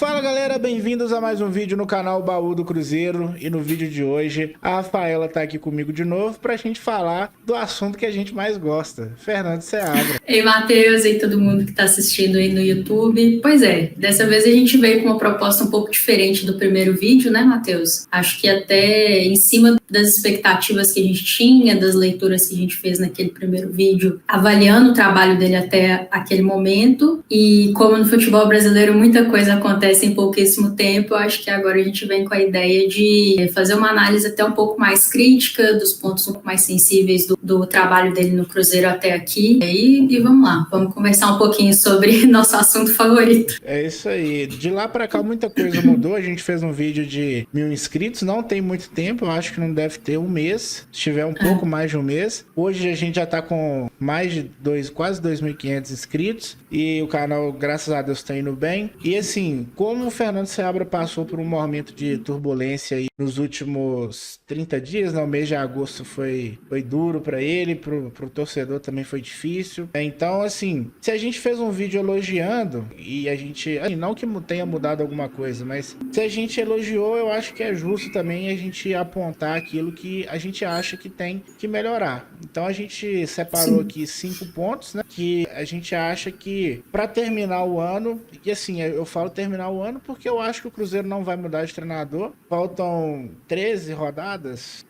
Fala galera, bem-vindos a mais um vídeo no canal Baú do Cruzeiro. E no vídeo de hoje a Rafaela tá aqui comigo de novo pra gente falar do assunto que a gente mais gosta, Fernando Seabra. Ei, Matheus, e todo mundo que está assistindo aí no YouTube. Pois é, dessa vez a gente veio com uma proposta um pouco diferente do primeiro vídeo, né, Matheus? Acho que até em cima das expectativas que a gente tinha, das leituras que a gente fez naquele primeiro vídeo, avaliando o trabalho dele até aquele momento. E como no futebol brasileiro muita coisa acontece em pouquíssimo tempo, eu acho que agora a gente vem com a ideia de fazer uma análise até um pouco mais crítica, dos pontos um pouco mais sensíveis do trabalho dele no Cruzeiro até aqui. E vamos lá, vamos conversar um pouquinho sobre nosso assunto favorito. É isso aí, de lá pra cá muita coisa mudou. A gente fez um vídeo de 1000 inscritos, não tem muito tempo, eu acho que não deve ter um mês, se tiver um pouco mais de um mês. Hoje a gente já tá com mais de quase 2.500 inscritos e o canal, graças a Deus, tá indo bem. E assim, como o Fernando Seabra passou por um momento de turbulência aí nos últimos 30 dias, né? O mês de agosto foi duro pra ele, pro torcedor também foi difícil. Então, assim, se a gente fez um vídeo elogiando e a gente, assim, não que tenha mudado alguma coisa, mas se a gente elogiou, eu acho que é justo também a gente apontar aquilo que a gente acha que tem que melhorar. Então a gente separou aqui 5 pontos, né, que a gente acha que para terminar o ano, e assim, eu falo terminar o ano porque eu acho que o Cruzeiro não vai mudar de treinador. Faltam 13 rodadas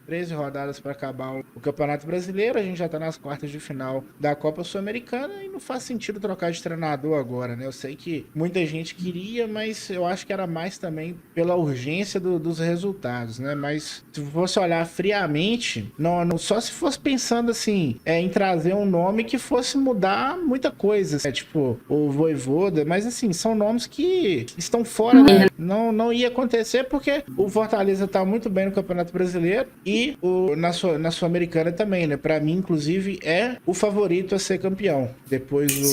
para acabar o Campeonato Brasileiro. A gente já tá nas quartas de final da Copa Sul-Americana e não faz sentido trocar de treinador agora, né? Eu sei que muita gente queria, mas eu acho que era mais também pela urgência dos resultados, né? Mas se fosse olhar friamente, não, só se fosse pensando assim, em trazer um nome que fosse mudar muita coisa, tipo o Vojvoda, mas assim, são nomes que estão fora, né? Não ia acontecer porque o Fortaleza tá muito bem no Campeonato Brasileiro e na Sul-Americana também, né? Pra mim, inclusive, é o favorito a ser campeão. Depois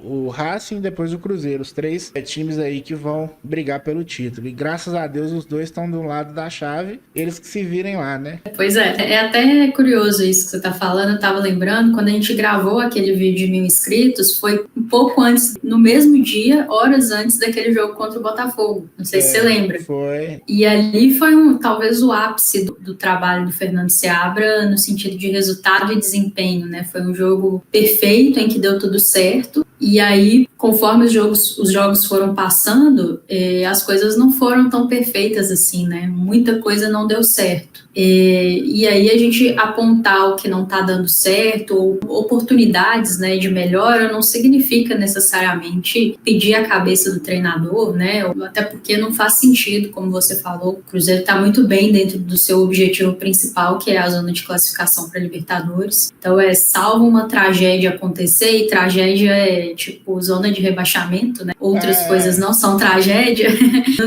o Racing, depois o Cruzeiro. Os três times aí que vão brigar pelo título. E graças a Deus os dois estão do lado da chave, eles que se virem lá, né? Pois é até curioso isso que você tá falando. Eu tava lembrando, quando a gente gravou aquele vídeo de 1000 inscritos, foi um pouco antes, no mesmo dia, horas antes daquele jogo contra o Botafogo. Não sei se você lembra. Foi. E ali foi talvez o ápice do trabalho do Fernando Seabra no sentido de resultado e desempenho, né? Foi um jogo perfeito em que deu tudo certo. E aí, conforme os jogos foram passando, as coisas não foram tão perfeitas assim, né? Muita coisa não deu certo. E aí a gente apontar o que não está dando certo, ou oportunidades, né, de melhora, não significa necessariamente pedir a cabeça do treinador, né? Até porque não faz sentido, como você falou, o Cruzeiro está muito bem dentro do seu objetivo principal, que é a zona de classificação para Libertadores. Então salvo uma tragédia acontecer, e tragédia é tipo zona de rebaixamento, né? Outras coisas não são tragédia,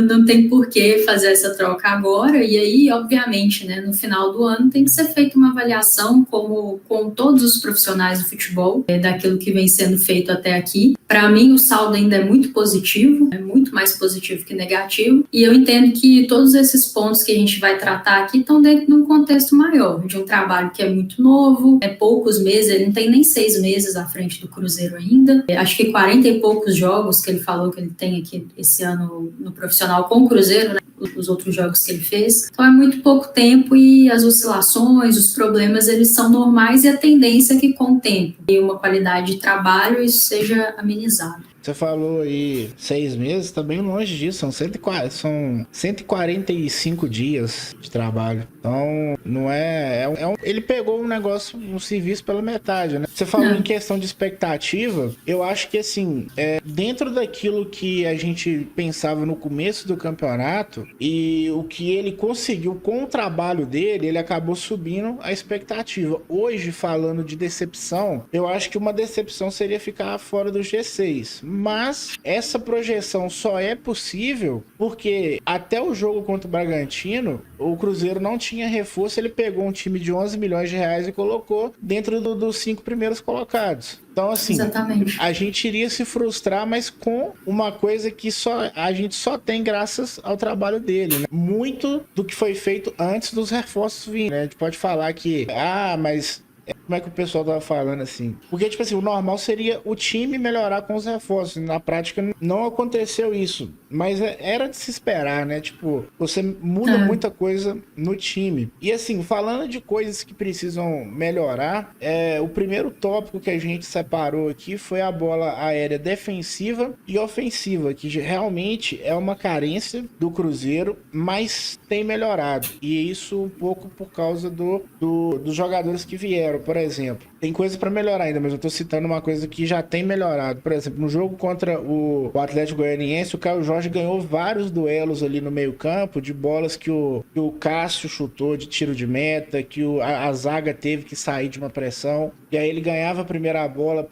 não tem por que fazer essa troca agora. E aí, obviamente, né, no final do ano tem que ser feita uma avaliação, como com todos os profissionais do futebol, daquilo que vem sendo feito até aqui. Para mim, o saldo ainda é muito positivo, é muito mais positivo que negativo, e eu entendo que todos esses pontos que a gente vai tratar aqui estão dentro de um contexto maior, de um trabalho que é muito novo, poucos meses, ele não tem nem 6 meses à frente do Cruzeiro ainda, acho que 40 e poucos jogos que ele falou que ele tem aqui esse ano no profissional com o Cruzeiro, né? Os outros jogos que ele fez. Então é muito pouco tempo e as oscilações, os problemas, eles são normais, e a tendência é que com o tempo e uma qualidade de trabalho isso seja amenizado. Você falou aí 6 meses, tá bem longe disso, são 145 dias de trabalho. Então, não ele pegou um serviço pela metade, né? Você falou em questão de expectativa, eu acho que assim, dentro daquilo que a gente pensava no começo do campeonato e o que ele conseguiu com o trabalho dele, ele acabou subindo a expectativa. Hoje, falando de decepção, eu acho que uma decepção seria ficar fora do G6. Mas essa projeção só é possível porque até o jogo contra o Bragantino, o Cruzeiro não tinha reforço, ele pegou um time de 11 milhões de reais e colocou dentro dos 5 primeiros colocados. Então, assim, exatamente, a gente iria se frustrar, mas com uma coisa que a gente só tem graças ao trabalho dele, né? Muito do que foi feito antes dos reforços virem, né? A gente pode falar que, mas como é que o pessoal tava falando assim? Porque, tipo assim, o normal seria o time melhorar com os reforços. Na prática, não aconteceu isso. mas era de se esperar, né? Tipo, você muda muita coisa no time. E assim, falando de coisas que precisam melhorar, o primeiro tópico que a gente separou aqui foi a bola aérea defensiva e ofensiva, que realmente é uma carência do Cruzeiro, mas tem melhorado. E isso um pouco por causa dos jogadores que vieram, por exemplo. Tem coisa para melhorar ainda, mas eu tô citando uma coisa que já tem melhorado. Por exemplo, no jogo contra o Atlético Goianiense, o Caio Jorge ganhou vários duelos ali no meio-campo, de bolas que o Cássio chutou de tiro de meta, que a zaga teve que sair de uma pressão. E aí ele ganhava a primeira bola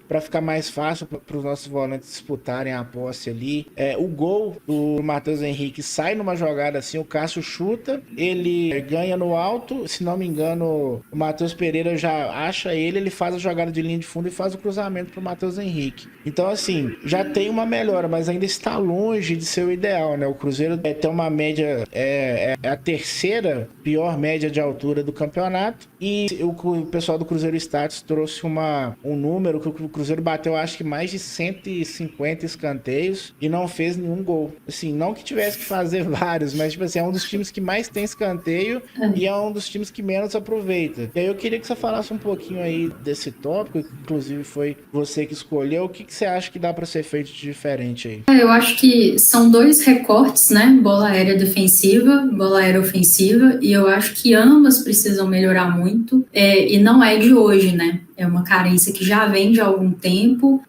para ficar mais fácil para os nossos volantes disputarem a posse ali. O gol do Matheus Henrique sai numa jogada assim, o Cássio chuta, ele ganha no alto, se não me engano, o Matheus Pereira já acha ele faz a jogada de linha de fundo e faz o cruzamento pro Matheus Henrique. Então, assim, já tem uma melhora, mas ainda está longe de ser o ideal, né? O Cruzeiro tem uma média, é a terceira pior média de altura do campeonato, e o pessoal do Cruzeiro Status trouxe um número que o Cruzeiro bateu, acho que mais de 150 escanteios e não fez nenhum gol. Assim, não que tivesse que fazer vários, mas tipo assim, é um dos times que mais tem escanteio e é um dos times que menos aproveita. E aí eu queria que você falasse um pouquinho aí desse tópico, que inclusive foi você que escolheu. O que você acha que dá para ser feito de diferente aí? Eu acho que são dois recortes, né? Bola aérea defensiva, bola aérea ofensiva, e eu acho que ambas precisam melhorar muito, e não é de hoje, né? É uma carência que já vem de algum tempo,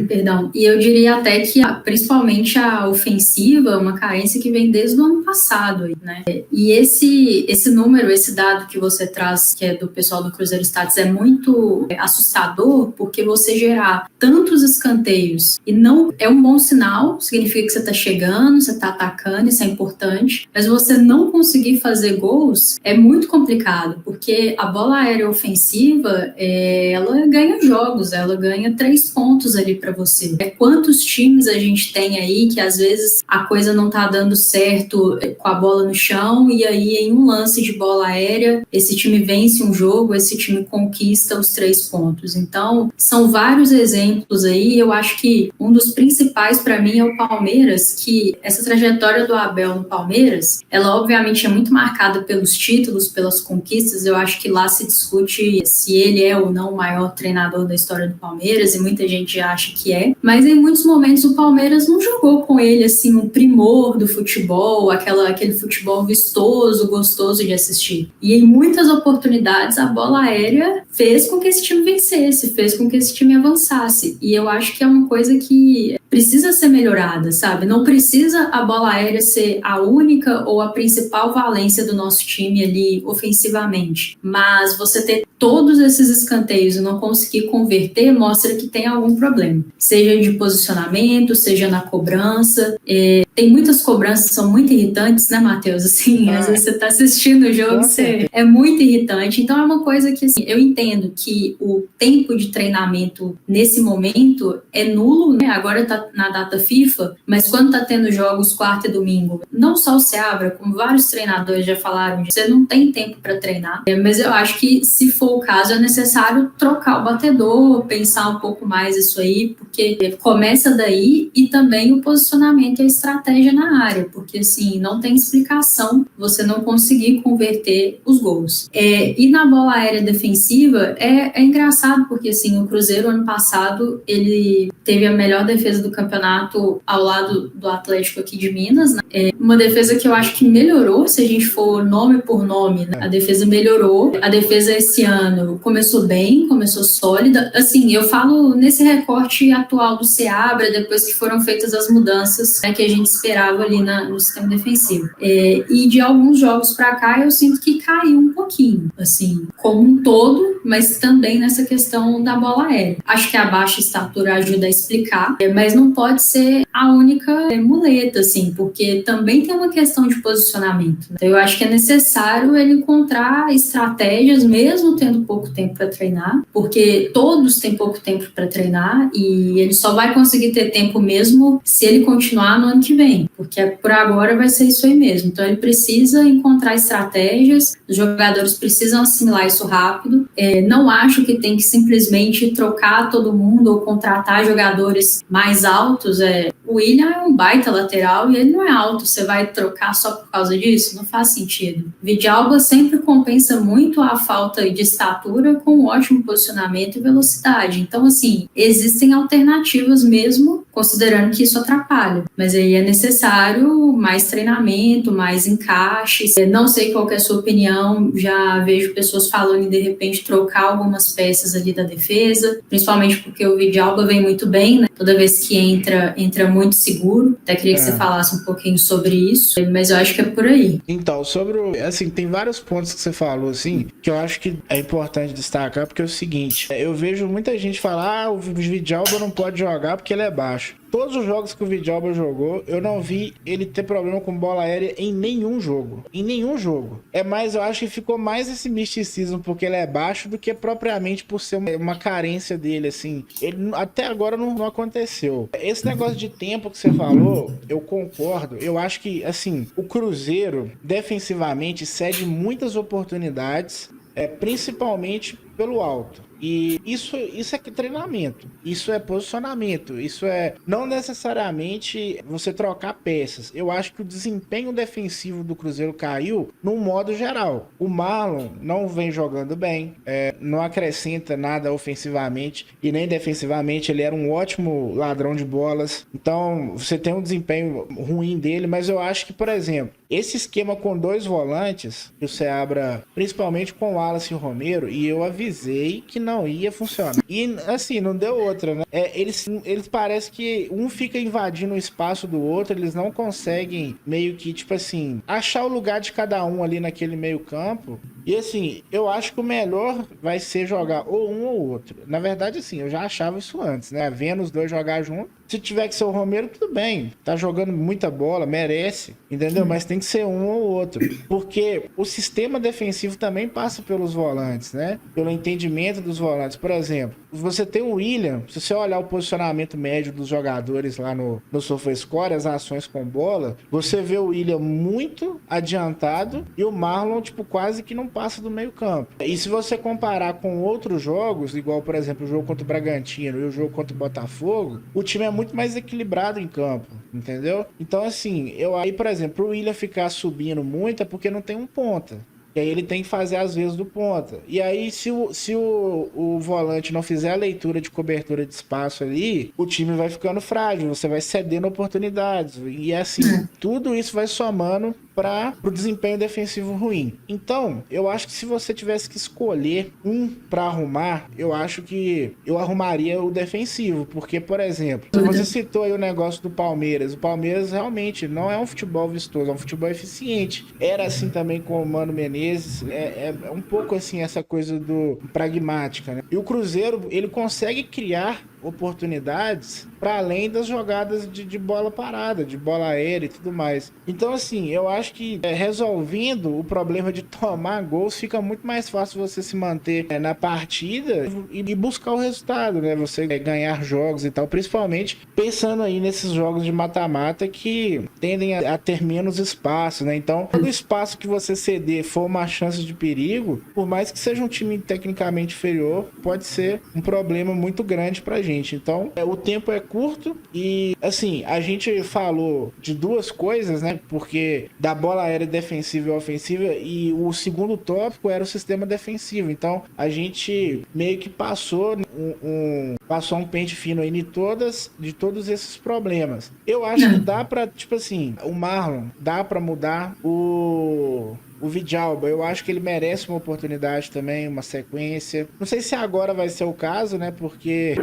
perdão, e eu diria até que principalmente a ofensiva é uma carência que vem desde o ano passado, né? E esse número, esse dado que você traz, que é do pessoal do Cruzeiro Status, é muito assustador, porque você gerar tantos escanteios e não é um bom sinal, significa que você está chegando, você está atacando, isso é importante, mas você não conseguir fazer gols é muito complicado, porque a bola aérea ofensiva, ela ganha jogos, ela ganha 3 pontos ali para você. Quantos times a gente tem aí que às vezes a coisa não tá dando certo com a bola no chão e aí em um lance de bola aérea esse time vence um jogo, esse time conquista os 3 pontos. Então são vários exemplos aí. Eu acho que um dos principais para mim é o Palmeiras, que essa trajetória do Abel no Palmeiras, ela obviamente é muito marcada pelos títulos, pelas conquistas. Eu acho que lá se discute se ele é ou não o maior treinador da história do Palmeiras, e muita gente acha que é, mas em muitos momentos o Palmeiras não jogou com ele assim um primor do futebol, aquele futebol vistoso, gostoso de assistir. E em muitas oportunidades a bola aérea fez com que esse time vencesse, fez com que esse time avançasse, e eu acho que é uma coisa que precisa ser melhorada, sabe? Não precisa a bola aérea ser a única ou a principal valência do nosso time ali ofensivamente, mas você ter todos esses escanteios e não conseguir converter mostra que tem algum problema, seja de posicionamento, seja na cobrança. Tem muitas cobranças que são muito irritantes, né, Matheus? Assim, às vezes você tá assistindo o jogo, é muito irritante. Então é uma coisa que, assim, eu entendo que o tempo de treinamento nesse momento é nulo, né? Agora tá na data FIFA, mas quando tá tendo jogos quarta e domingo, não só o Seabra, como vários treinadores já falaram, você não tem tempo para treinar. Mas eu acho que, se for o caso, é necessário trocar o batedor, pensar um pouco mais isso aí, porque começa daí, e também o posicionamento e a estratégia na área, porque assim, não tem explicação você não conseguir converter os gols. E na bola aérea defensiva, é engraçado, porque assim, o Cruzeiro ano passado, ele teve a melhor defesa do campeonato ao lado do Atlético aqui de Minas, né? Uma defesa que eu acho que melhorou, se a gente for nome por nome, né? A defesa melhorou, a defesa esse ano começou bem, começou sólida. Assim, eu falo nesse recorte atual do Seabra, depois que foram feitas as mudanças, né, que a gente esperava ali no sistema defensivo. E de alguns jogos para cá, eu sinto que caiu um pouquinho, assim, como um todo, mas também nessa questão da bola aérea. Acho que a baixa estatura ajuda a explicar, mas não pode ser a única muleta, assim, porque também tem uma questão de posicionamento. Então, eu acho que é necessário ele encontrar estratégias, mesmo tendo pouco tempo para treinar, porque todos têm pouco tempo para treinar e ele só vai conseguir ter tempo mesmo se ele continuar no ano que vem, porque por agora vai ser isso aí mesmo. Então ele precisa encontrar estratégias, os jogadores precisam assimilar isso rápido. Não acho que tem que simplesmente trocar todo mundo ou contratar jogadores mais altos. o William é um baita lateral e ele não é alto, você vai trocar só por causa disso? Não faz sentido. Vidalba sempre compensa muito a falta de estatura com um ótimo posicionamento e velocidade. Então, assim, existem alternativas mesmo, considerando que isso atrapalha. Mas aí é necessário mais treinamento, mais encaixes. Não sei qual que é a sua opinião, já vejo pessoas falando em, de repente, trocar algumas peças ali da defesa, principalmente porque o Vidalba vem muito bem, né? Toda vez que entra muito seguro. Até queria que você falasse um pouquinho sobre isso, mas eu acho que é por aí. Então, assim, tem vários pontos que você falou, assim, que eu acho que é importante destacar, porque é o seguinte, eu vejo muita gente falar, o Vidalba não pode jogar porque ele é baixo. Todos os jogos que o Vidalba jogou, eu não vi ele ter problema com bola aérea em nenhum jogo. Em nenhum jogo. Mas eu acho que ficou mais esse misticismo porque ele é baixo do que propriamente por ser uma carência dele, assim. Ele até agora não aconteceu. Esse negócio de tempo que você falou, eu concordo. Eu acho que, assim, o Cruzeiro, defensivamente, cede muitas oportunidades, principalmente pelo alto. E isso é treinamento, isso é posicionamento, isso é não necessariamente você trocar peças. Eu acho que o desempenho defensivo do Cruzeiro caiu num modo geral. O Marlon não vem jogando bem, não acrescenta nada ofensivamente e nem defensivamente. Ele era um ótimo ladrão de bolas, então você tem um desempenho ruim dele, mas eu acho que, por exemplo, esse esquema com 2 volantes, que o Seabra, principalmente com o Wallace e o Romero, e eu avisei que não ia funcionar. E assim, não deu outra, né? Eles parecem que um fica invadindo o espaço do outro, eles não conseguem meio que, tipo assim, achar o lugar de cada um ali naquele meio campo. E assim, eu acho que o melhor vai ser jogar ou um ou outro. Na verdade, assim, eu já achava isso antes, né? Vendo os dois jogar junto. Se tiver que ser o Romero, tudo bem. Tá jogando muita bola, merece, entendeu? Mas tem que ser um ou outro. Porque o sistema defensivo também passa pelos volantes, né? Pelo entendimento dos volantes. Por exemplo, você tem o William, se você olhar o posicionamento médio dos jogadores lá no SofaScore, as ações com bola, você vê o William muito adiantado e o Marlon, tipo, quase que não passa do meio campo. E se você comparar com outros jogos, igual, por exemplo, o jogo contra o Bragantino e o jogo contra o Botafogo, o time é muito mais equilibrado em campo, entendeu? Então, assim, aí, por exemplo, o William ficar subindo muito é porque não tem um ponta. E aí ele tem que fazer às vezes do ponta. E aí, se o volante não fizer a leitura de cobertura de espaço ali, o time vai ficando frágil, você vai cedendo oportunidades. E assim, tudo isso vai somando para o desempenho defensivo ruim. Então, eu acho que se você tivesse que escolher um para arrumar, eu acho que eu arrumaria o defensivo. Porque, por exemplo, você citou aí o negócio do Palmeiras. O Palmeiras realmente não é um futebol vistoso, é um futebol eficiente. Era assim também com o Mano Menezes. É um pouco assim essa coisa do pragmática, né? E o Cruzeiro, ele consegue criar oportunidades para além das jogadas de bola parada, de bola aérea e tudo mais. Então, assim, eu acho que resolvendo o problema de tomar gols, fica muito mais fácil você se manter na partida e buscar o resultado, né? Você ganhar jogos e tal, principalmente pensando aí nesses jogos de mata-mata que tendem a ter menos espaço, né? Então, todo espaço que você ceder for uma chance de perigo, por mais que seja um time tecnicamente inferior, pode ser um problema muito grande pra gente. Então, o tempo é curto e, assim, a gente falou de duas coisas, né? Porque da bola aérea defensiva e ofensiva, e o segundo tópico era o sistema defensivo. Então, a gente meio que passou um pente fino aí de todos esses problemas. Eu acho que dá pra, tipo assim, o Marlon, dá pra mudar o Vidalba, eu acho que ele merece uma oportunidade também, uma sequência. Não sei se agora vai ser o caso, né? Porque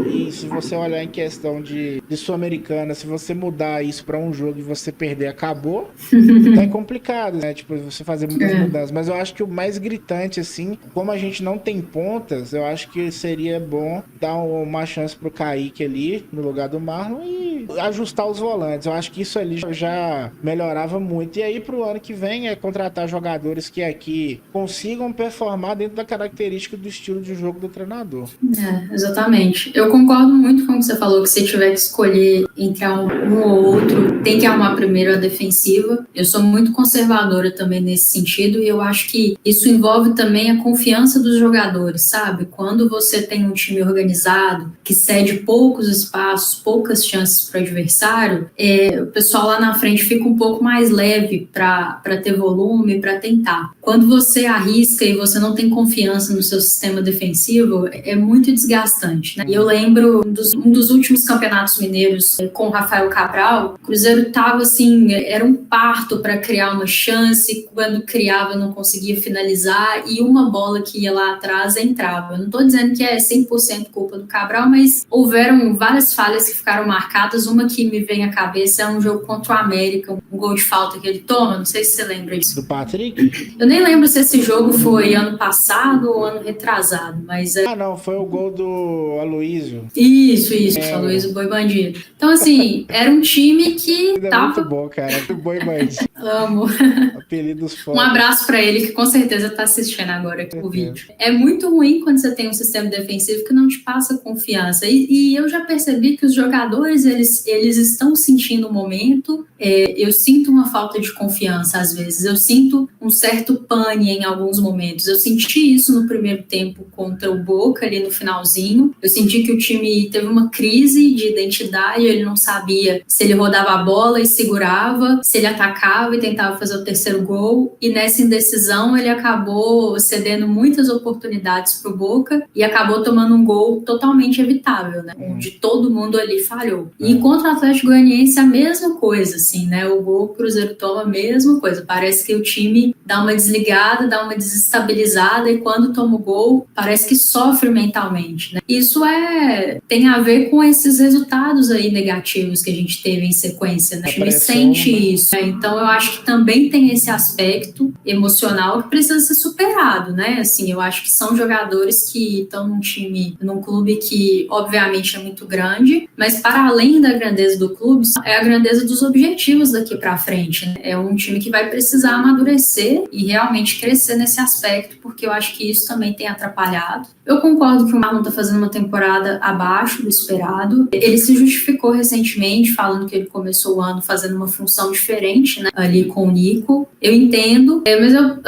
e se você olhar em questão de Sul-Americana, se você mudar isso pra um jogo e você perder, acabou, então é complicado, né? Tipo, você fazer muitas mudanças. Mas eu acho que o mais gritante, assim, como a gente não tem pontas, eu acho que seria bom dar uma chance pro Kaique ali, no lugar do Marlon, e ajustar os volantes. Eu acho que isso ali já melhorava muito. E aí, pro ano que vem, é contratar jogadores que aqui consigam performar dentro da característica do estilo de jogo do treinador. Exatamente. Eu concordo muito com o que você falou, que se tiver que escolher entre um ou outro, tem que arrumar primeiro a defensiva. Eu sou muito conservadora também nesse sentido e eu acho que isso envolve também a confiança dos jogadores, sabe? Quando você tem um time organizado, que cede poucos espaços, poucas chances para o adversário, o pessoal lá na frente fica um pouco mais leve para ter volume, para tentar. Quando você arrisca e você não tem confiança no seu sistema defensivo, é muito desgastante, né? E eu lembro um dos últimos campeonatos mineiros com o Rafael Cabral, o Cruzeiro tava assim, era um parto para criar uma chance, quando criava não conseguia finalizar e uma bola que ia lá atrás entrava. Eu não estou dizendo que é 100% culpa do Cabral, mas houveram várias falhas que ficaram marcadas. Uma que me vem à cabeça é um jogo contra o América, um gol de falta que ele toma, não sei se você lembra disso. Do Patrick? Eu nem lembro se esse jogo foi ano passado ou ano retrasado, mas... não, foi o gol do Aloísio. Isso, Aloísio Boi Bandido. Então, assim, era um time que tava... muito bom, cara, do Boi Bandido. Amo. Apelidos fortes. Um abraço pra ele, que com certeza tá assistindo agora aqui o vídeo. É muito ruim quando você tem um sistema defensivo que não te passa confiança. E eu já percebi que os jogadores, eles estão sentindo o momento. Eu sinto uma falta de confiança às vezes. Eu sinto um certo pane em alguns momentos. Eu senti isso no primeiro tempo contra o Boca, ali no finalzinho. Eu senti que o time teve uma crise de identidade. Ele não sabia se ele rodava a bola e segurava, se ele atacava e tentava fazer o terceiro gol. E nessa indecisão ele acabou cedendo muitas oportunidades para o Boca e acabou tomando um gol totalmente evitável, né? Onde todo mundo ali falhou. E contra o Atlético Goianiense a mesma coisa, assim, né? O gol que o Cruzeiro toma a mesma coisa. Parece que o time dá uma desligada, dá uma desestabilizada e quando toma o gol parece que sofre mentalmente, né? Isso tem a ver com esses resultados aí negativos que a gente teve em sequência, né? O time sente isso, né? Então eu acho que também tem esse aspecto emocional que precisa ser superado, né? Assim, eu acho que são jogadores que estão num clube que obviamente é muito grande, mas para além da grandeza do clube, é a grandeza dos objetivos daqui para frente, né? É um time que vai precisar amadurecer e realmente crescer nesse aspecto, porque eu acho que isso também tem atrapalhado. Eu concordo que o Marlon está fazendo uma temporada abaixo do esperado. Ele se justificou recentemente, falando que ele começou o ano fazendo uma função diferente, né, ali com o Nico. Eu entendo, mas eu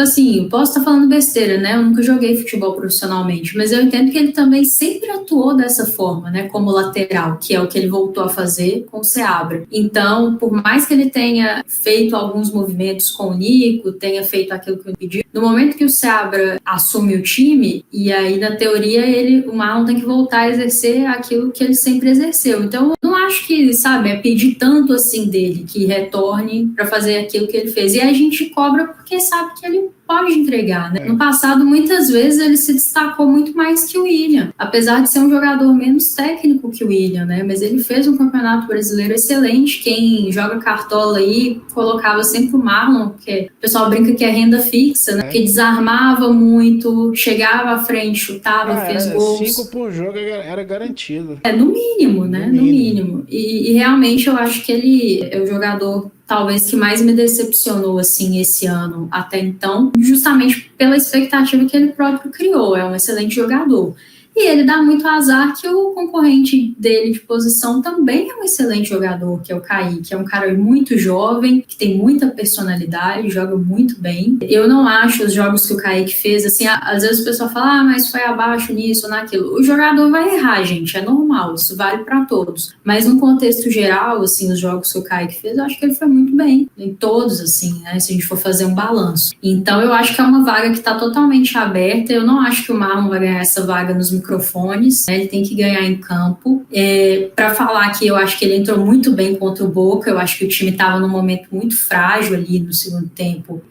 posso estar falando besteira, né? Eu nunca joguei futebol profissionalmente, mas eu entendo que ele também sempre atuou dessa forma, né, como lateral, que é o que ele voltou a fazer com o Seabra. Então, por mais que ele tenha feito alguns movimentos com o Nico, tenha feito aquilo que eu pedi, no momento que o Seabra assume o time, e aí na teoria o Marlon tem que voltar a exercer aquilo que ele sempre exerceu. Então, eu não acho que, é pedir tanto assim dele que retorne para fazer aquilo que ele fez. E a gente cobra porque sabe que ele pode entregar, né? No passado, muitas vezes, ele se destacou muito mais que o William, apesar de ser um jogador menos técnico que o William, né? Mas ele fez um campeonato brasileiro excelente. Quem joga cartola aí colocava sempre o Marlon, porque o pessoal brinca que é renda fixa, né? Que desarmava muito, chegava à frente, chutava, fez gols. 5 por jogo era garantido. No mínimo, né? No mínimo. E realmente eu acho que ele é o jogador talvez que mais me decepcionou assim esse ano até então, justamente pela expectativa que ele próprio criou. É um excelente jogador. E ele dá muito azar que o concorrente dele de posição também é um excelente jogador, que é o Kaique. É um cara muito jovem, que tem muita personalidade, joga muito bem. Eu não acho os jogos que o Kaique fez, assim, às vezes o pessoal fala, mas foi abaixo nisso ou naquilo. O jogador vai errar, gente, é normal, isso vale para todos. Mas no contexto geral, assim, os jogos que o Kaique fez, eu acho que ele foi muito bem. Em todos, assim, né, se a gente for fazer um balanço. Então eu acho que é uma vaga que está totalmente aberta. Eu não acho que o Marlon vai ganhar essa vaga nos microfones, né? Ele tem que ganhar em campo. Para falar que eu acho que ele entrou muito bem contra o Boca, eu acho que o time estava num momento muito frágil ali no segundo tempo,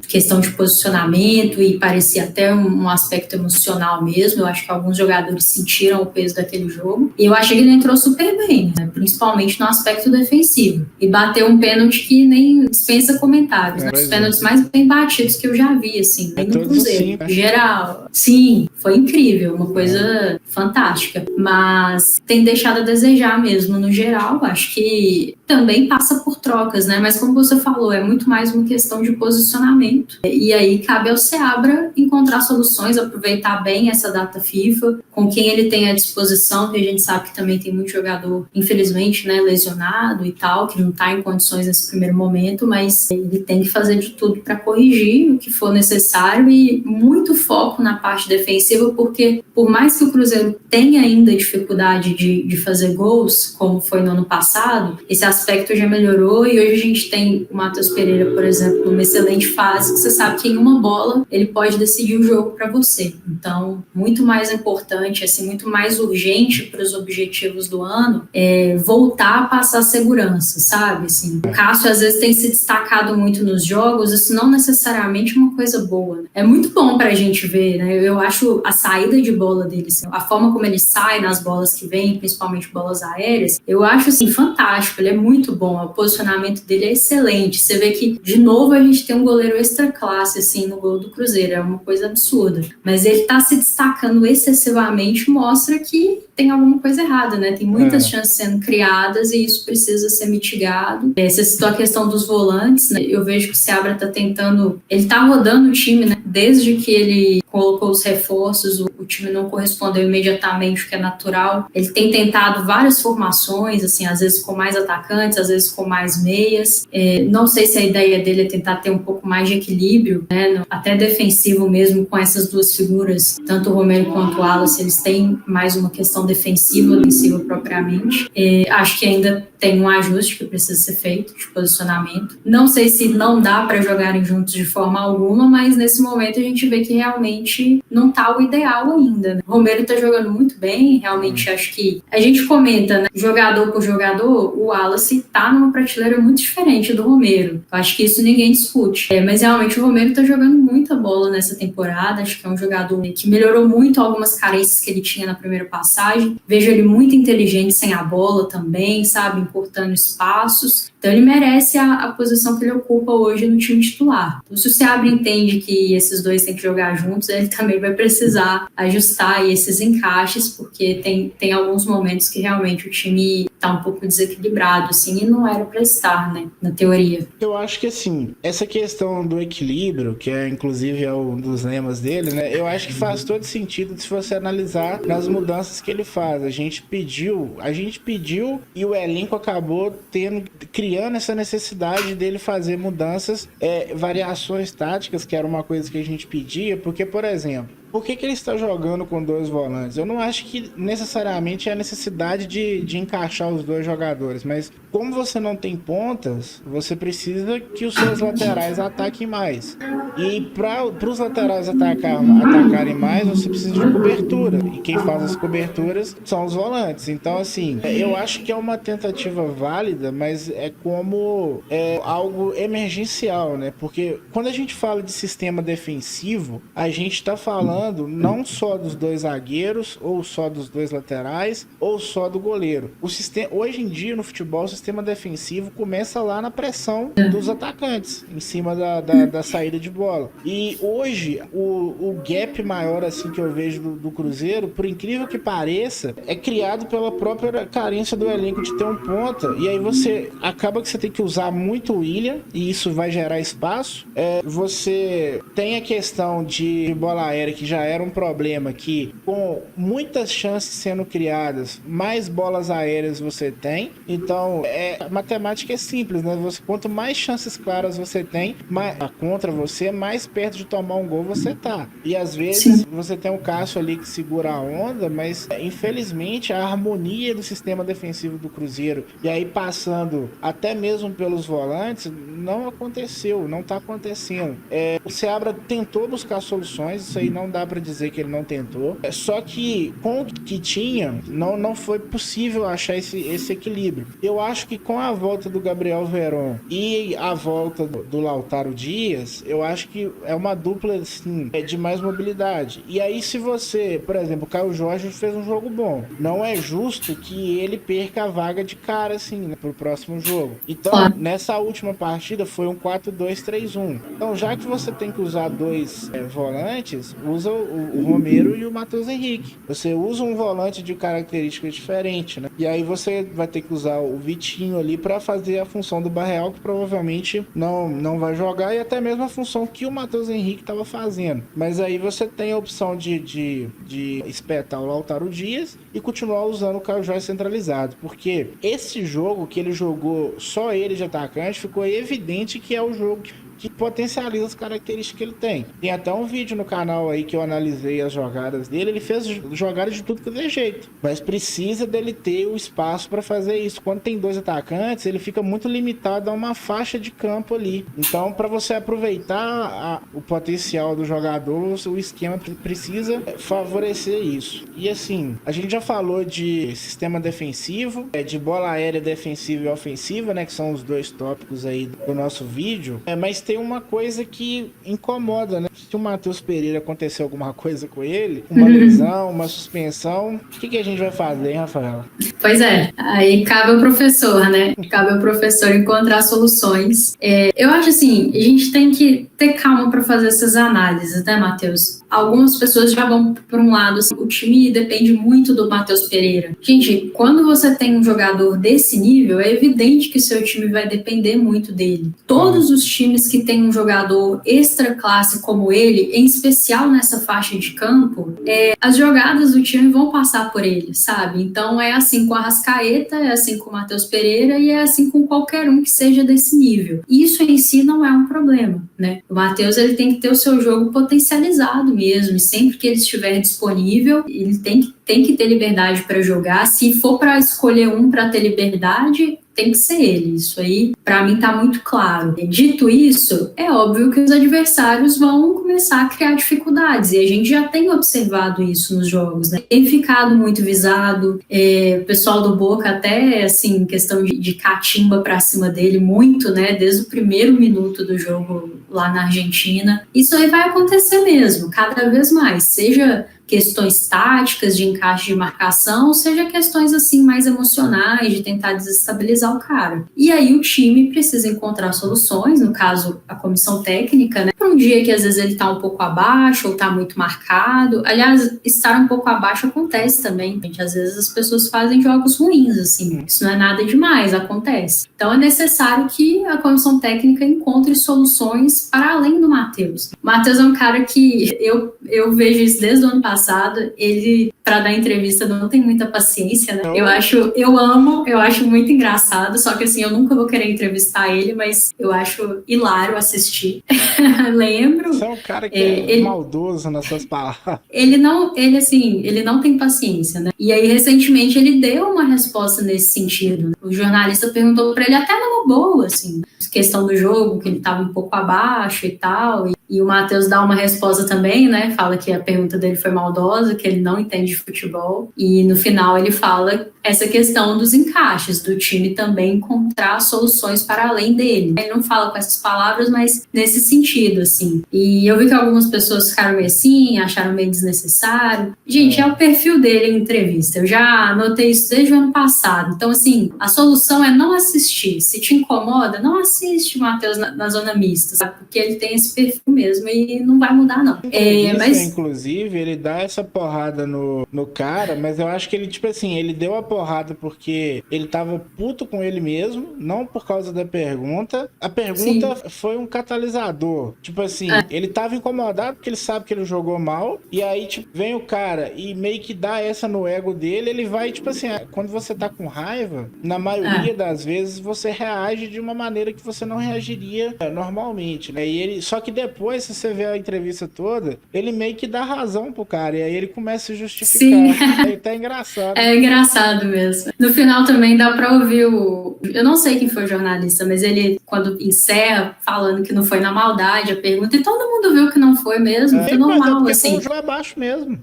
questão de posicionamento e parecia até um aspecto emocional mesmo. Eu acho que alguns jogadores sentiram o peso daquele jogo e eu achei que ele entrou super bem, né? Principalmente no aspecto defensivo, e bateu um pênalti que nem dispensa comentários, né? Os pênaltis mais bem batidos que eu já vi, assim, no Cruzeiro, em geral. Sim, foi incrível, uma coisa fantástica, mas tem deixado a desejar mesmo no geral. Acho que também passa por trocas, né? Mas como você falou, é muito mais uma questão de posicionamento. E aí cabe ao Seabra encontrar soluções, aproveitar bem essa data FIFA, com quem ele tem à disposição, que a gente sabe que também tem muito jogador, infelizmente, né, lesionado e tal, que não está em condições nesse primeiro momento, mas ele tem que fazer de tudo para corrigir o que for necessário e muito foco na parte defensiva, porque por mais que o Cruzeiro tenha ainda dificuldade de fazer gols, como foi no ano passado, esse aspecto já melhorou e hoje a gente tem o Matheus Pereira, por exemplo, numa excelente fase, que você sabe que em uma bola ele pode decidir o jogo para você. Então, muito mais importante, assim, muito mais urgente para os objetivos do ano é voltar a passar segurança, sabe? Assim, o Cássio às vezes tem se destacado muito nos jogos, isso não necessariamente é uma coisa boa. É muito bom para a gente ver, né? Eu acho a saída de bola dele, assim, a forma como ele sai nas bolas que vem, principalmente bolas aéreas, eu acho assim fantástico. Ele é muito bom, o posicionamento dele é excelente. Você vê que de novo a gente tem um goleiro extra classe assim no gol do Cruzeiro, é uma coisa absurda. Mas ele tá se destacando excessivamente, mostra que tem alguma coisa errada, né? Tem muitas chances sendo criadas e isso precisa ser mitigado. Você citou a questão dos volantes, né? Eu vejo que o Seabra tá tentando, ele tá rodando o time, né? Desde que ele colocou os reforços, o time não correspondeu imediatamente, o que é natural. Ele tem tentado várias formações, assim, às vezes com mais atacantes, às vezes com mais meias. Não sei se a ideia dele é tentar ter um pouco mais de equilíbrio, né? Até defensivo mesmo, com essas duas figuras, tanto o Romero quanto o Wallace, eles têm mais uma questão defensiva propriamente. Acho que ainda tem um ajuste que precisa ser feito de posicionamento. Não sei se não dá para jogarem juntos de forma alguma, mas nesse momento a gente vê que realmente não tá o ideal ainda, né? O Romero tá jogando muito bem, realmente acho que a gente comenta, né, jogador por jogador, o Wallace tá numa prateleira muito diferente do Romero. Eu acho que isso ninguém discute. Mas realmente o Romero tá jogando muita bola nessa temporada, acho que é um jogador que melhorou muito algumas carências que ele tinha na primeira passagem. Vejo ele muito inteligente sem a bola também, sabe, encurtando espaços. Então ele merece a posição que ele ocupa hoje no time titular. Então, se o Seabra entende que esses dois têm que jogar juntos, ele também vai precisar ajustar aí esses encaixes, porque tem alguns momentos que realmente o time tá um pouco desequilibrado, assim, e não era para estar, né, na teoria. Eu acho que, assim, essa questão do equilíbrio, que inclusive é um dos lemas dele, né, eu acho que faz todo sentido se você analisar nas mudanças que ele faz. A gente pediu e o elenco acabou criando essa necessidade dele fazer mudanças, variações táticas, que era uma coisa que a gente pedia, porque, por exemplo, por que ele está jogando com dois volantes? Eu não acho que necessariamente é a necessidade de encaixar os dois jogadores, mas como você não tem pontas, você precisa que os seus laterais ataquem mais. E para os laterais atacarem mais, você precisa de cobertura. E quem faz as coberturas são os volantes. Então, assim, eu acho que é uma tentativa válida, mas é como algo emergencial, né? Porque quando a gente fala de sistema defensivo, a gente está falando não só dos dois zagueiros, ou só dos dois laterais, ou só do goleiro. Hoje em dia, no futebol, o sistema defensivo começa lá na pressão dos atacantes, em cima da saída de bola. E hoje, o gap maior assim que eu vejo do Cruzeiro, por incrível que pareça, é criado pela própria carência do elenco de ter um ponta. E aí acaba que você tem que usar muito o William, e isso vai gerar espaço. Você tem a questão de bola aérea, que já era um problema, que com muitas chances sendo criadas, mais bolas aéreas você tem. Então, a matemática é simples, né? Quanto mais chances claras você tem contra você, mais perto de tomar um gol você tá. E às vezes você tem um Cássio ali que segura a onda, mas infelizmente a harmonia do sistema defensivo do Cruzeiro, e aí passando até mesmo pelos volantes, não aconteceu, não tá acontecendo. O Seabra tentou buscar soluções, isso aí não dá para dizer que ele não tentou, só que com o que tinha, não foi possível achar esse equilíbrio. Eu acho acho que com a volta do Gabriel Veron e a volta do Lautaro Dias, eu acho que é uma dupla, assim, de mais mobilidade. E aí, se você, por exemplo, o Caio Jorge fez um jogo bom, não é justo que ele perca a vaga de cara, assim, né, pro próximo jogo. Então, Claro. nessa última partida foi um 4-2-3-1. Então, já que você tem que usar dois volantes, usa o Romero e o Matheus Henrique. Você usa um volante de características diferentes, né? E aí você vai ter que usar o Vitinho ali para fazer a função do Barreal, que provavelmente não vai jogar, e até mesmo a função que o Matheus Henrique estava fazendo. Mas aí você tem a opção de espetar o Lautaro Dias e continuar usando o Caio Jorge centralizado, porque esse jogo que ele jogou só ele de atacante, ficou evidente que é o jogo que potencializa as características que ele tem. Tem até um vídeo no canal aí que eu analisei as jogadas dele. Ele fez jogadas de tudo que é jeito, mas precisa dele ter o espaço para fazer isso. Quando tem dois atacantes, ele fica muito limitado a uma faixa de campo ali. Então, para você aproveitar o potencial do jogador, o esquema precisa favorecer isso. E assim, a gente já falou de sistema defensivo, de bola aérea defensiva e ofensiva, né, que são os dois tópicos aí do nosso vídeo, mas tem uma coisa que incomoda, né? Se o Matheus Pereira acontecer alguma coisa com ele, uma lesão, uma suspensão, o que a gente vai fazer, hein, Rafaela? Pois é, aí cabe ao professor, né? Cabe ao professor encontrar soluções. Eu acho assim, a gente tem que ter calma para fazer essas análises, né, Matheus? Algumas pessoas já vão por um lado, assim, o time depende muito do Matheus Pereira. Gente, quando você tem um jogador desse nível, é evidente que seu time vai depender muito dele. Todos os times que têm um jogador extra classe como ele, em especial nessa faixa de campo, as jogadas do time vão passar por ele, sabe? Então é assim com a Arrascaeta, é assim com o Matheus Pereira e é assim com qualquer um que seja desse nível. Isso em si não é um problema, né? O Matheus, ele tem que ter o seu jogo potencializado mesmo, e sempre que ele estiver disponível, ele tem que ter liberdade para jogar. Se for para escolher um para ter liberdade, tem que ser ele. Isso aí, para mim, tá muito claro. Dito isso, é óbvio que os adversários vão começar a criar dificuldades, e a gente já tem observado isso nos jogos, né? Tem ficado muito visado, o pessoal do Boca até, assim, questão de catimba para cima dele, muito, né? Desde o primeiro minuto do jogo lá na Argentina. Isso aí vai acontecer mesmo, cada vez mais, seja questões táticas de encaixe de marcação, seja questões assim mais emocionais de tentar desestabilizar o cara. E aí o time precisa encontrar soluções, no caso a comissão técnica, né? Para um dia que às vezes ele tá um pouco abaixo ou tá muito marcado. Aliás, estar um pouco abaixo acontece também, gente. Às vezes as pessoas fazem jogos ruins, assim. Isso não é nada demais, acontece. Então é necessário que a comissão técnica encontre soluções para além do Matheus. O Matheus é um cara que eu vejo isso desde o ano passado. Ele, para dar entrevista, não tem muita paciência, né? Eu acho muito engraçado, só que assim, eu nunca vou querer entrevistar ele, mas eu acho hilário assistir. Lembro. Você é um cara que é maldoso nas suas palavras. Ele não tem paciência, né? E aí, recentemente, ele deu uma resposta nesse sentido. O jornalista perguntou para ele até numa boa, assim, questão do jogo, que ele estava um pouco abaixo e tal, e o Matheus dá uma resposta também, né? Fala que a pergunta dele foi maldosa, que ele não entende de futebol. E no final ele fala essa questão dos encaixes, do time também encontrar soluções para além dele. Ele não fala com essas palavras, mas nesse sentido, assim. E eu vi que algumas pessoas ficaram meio assim, acharam meio desnecessário. Gente, é o perfil dele em entrevista. Eu já notei isso desde o ano passado. Então, assim, a solução é não assistir. Se te incomoda, não assiste o Matheus na zona mista, sabe? Porque ele tem esse perfil mesmo e não vai mudar, não. Inclusive, ele dá essa porrada no cara, mas eu acho que ele, tipo assim, ele deu a porrada porque ele tava puto com ele mesmo, não por causa da pergunta. A pergunta foi um catalisador. Tipo assim, ele tava incomodado porque ele sabe que ele jogou mal, e aí, tipo, vem o cara e meio que dá essa no ego dele, ele vai, tipo assim, quando você tá com raiva, na maioria das vezes você reage de uma maneira que você não reagiria normalmente, né? E ele, só que depois, se você vê a entrevista toda, ele meio que dá razão pro cara, e aí ele começa a se justificar Sim. Aí tá engraçado. É engraçado mesmo. No final também dá pra ouvir o... Eu não sei quem foi o jornalista, mas ele, quando encerra, falando que não foi na maldade, a pergunta, e todo mundo viu que não foi mesmo, foi Mas é normal, porque foi assim. um jogo abaixo mesmo.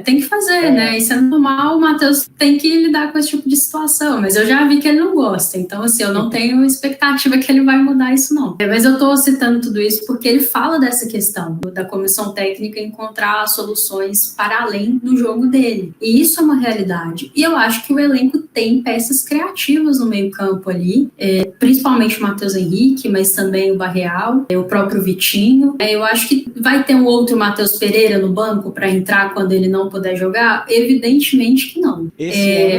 Tem que fazer, né? Isso é normal, o Matheus tem que lidar com esse tipo de situação, mas eu já vi que ele não gosta, então assim, eu não tenho expectativa que ele vai mudar isso não. Mas eu tô citando tudo isso porque ele fala dessa questão da comissão técnica encontrar soluções para além do jogo dele, e isso é uma realidade, e eu acho que o elenco tem peças criativas no meio campo ali, principalmente o Matheus Henrique, mas também o Barreal, o próprio Vitinho, eu acho que vai ter um outro Matheus Pereira no banco para entrar quando ele não puder jogar? Evidentemente que não.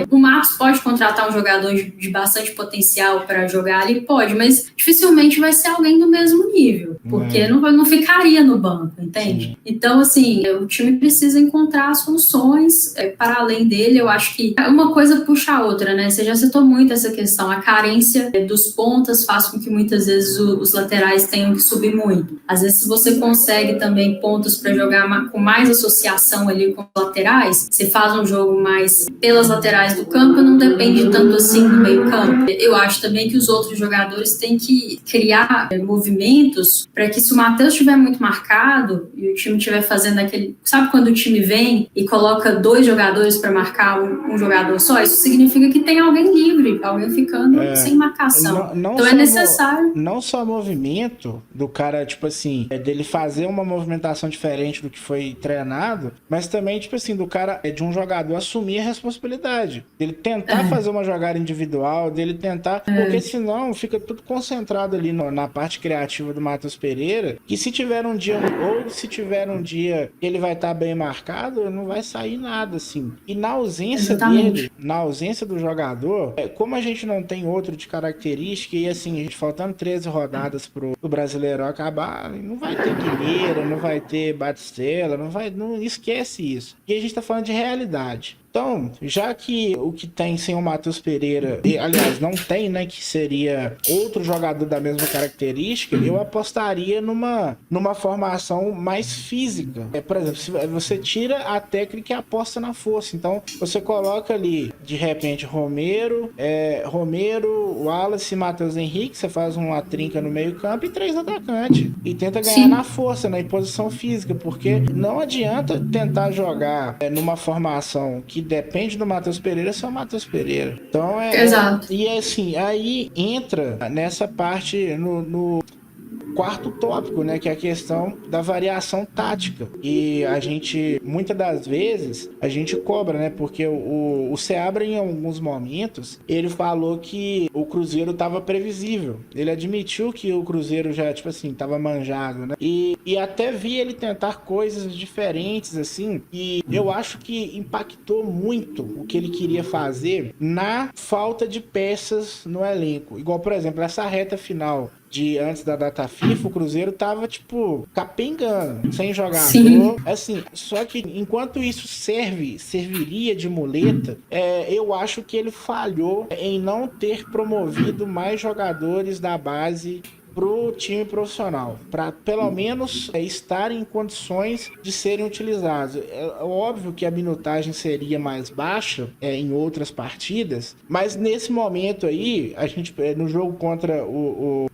O Matos pode contratar um jogador de bastante potencial para jogar ali? Pode, mas dificilmente vai ser alguém do mesmo nível, porque não ficaria no banco, entende? Sim. Então, assim, o time precisa encontrar soluções para além dele. Eu acho que uma coisa puxa a outra, né? Você já citou muito essa questão, a carência dos pontas faz com que muitas vezes os laterais tenham que subir muito. Às vezes, se você consegue também pontos para jogar com mais associação ali com os laterais, você faz um jogo mais pelas laterais do campo, não depende tanto assim do meio campo. Eu acho também que os outros jogadores têm que criar movimentos para que, se o Matheus estiver muito marcado e o time estiver fazendo aquele... Sabe quando o time vem e coloca 2 jogadores para marcar um jogador só? Isso significa que tem alguém livre, alguém ficando sem marcação. Então é necessário. Não só movimento do cara, tipo assim, dele fazer uma movimentação diferente do que foi treinado, mas também, tipo assim, do cara, de um jogador assumir a responsabilidade. Dele tentar fazer uma jogada individual, dele tentar... Porque senão fica tudo concentrado ali na parte criativa do Matheus Pereira, que se tiver um dia, ou se tiver um dia que ele vai estar bem marcado, não vai sair nada, assim. E na ausência dele, na ausência do jogador, como a gente não tem outro de característica, e assim, a gente faltando 13 rodadas pro Brasileirão acabar, não vai ter Guilherme, não vai ter Batistella, não esquece isso. E a gente tá falando de realidade. Então, já que o que tem sem o Matheus Pereira, aliás, não tem, né, que seria outro jogador da mesma característica, eu apostaria numa formação mais física. Por exemplo, se você tira a técnica e aposta na força. Então, você coloca ali, de repente, Romero, Wallace e Matheus Henrique, você faz uma trinca no meio campo e 3 atacantes. E tenta ganhar na força, na imposição física, porque não adianta tentar jogar numa formação que depende do Matheus Pereira, só o Matheus Pereira. Então Exato. E assim, aí entra nessa parte no quarto tópico, né, que é a questão da variação tática. E a gente, muitas das vezes, a gente cobra, né, porque o Seabra, em alguns momentos, ele falou que o Cruzeiro estava previsível. Ele admitiu que o Cruzeiro já, tipo assim, estava manjado, né, e até vi ele tentar coisas diferentes, assim, e eu acho que impactou muito o que ele queria fazer na falta de peças no elenco. Igual, por exemplo, essa reta final antes da data FIFA, o Cruzeiro tava, tipo, capengando, sem jogador. Sim. Assim, só que enquanto isso serviria de muleta, eu acho que ele falhou em não ter promovido mais jogadores da base pro time profissional, para pelo menos estar em condições de serem utilizados. É óbvio que a minutagem seria mais baixa em outras partidas, mas nesse momento aí, a gente no jogo contra o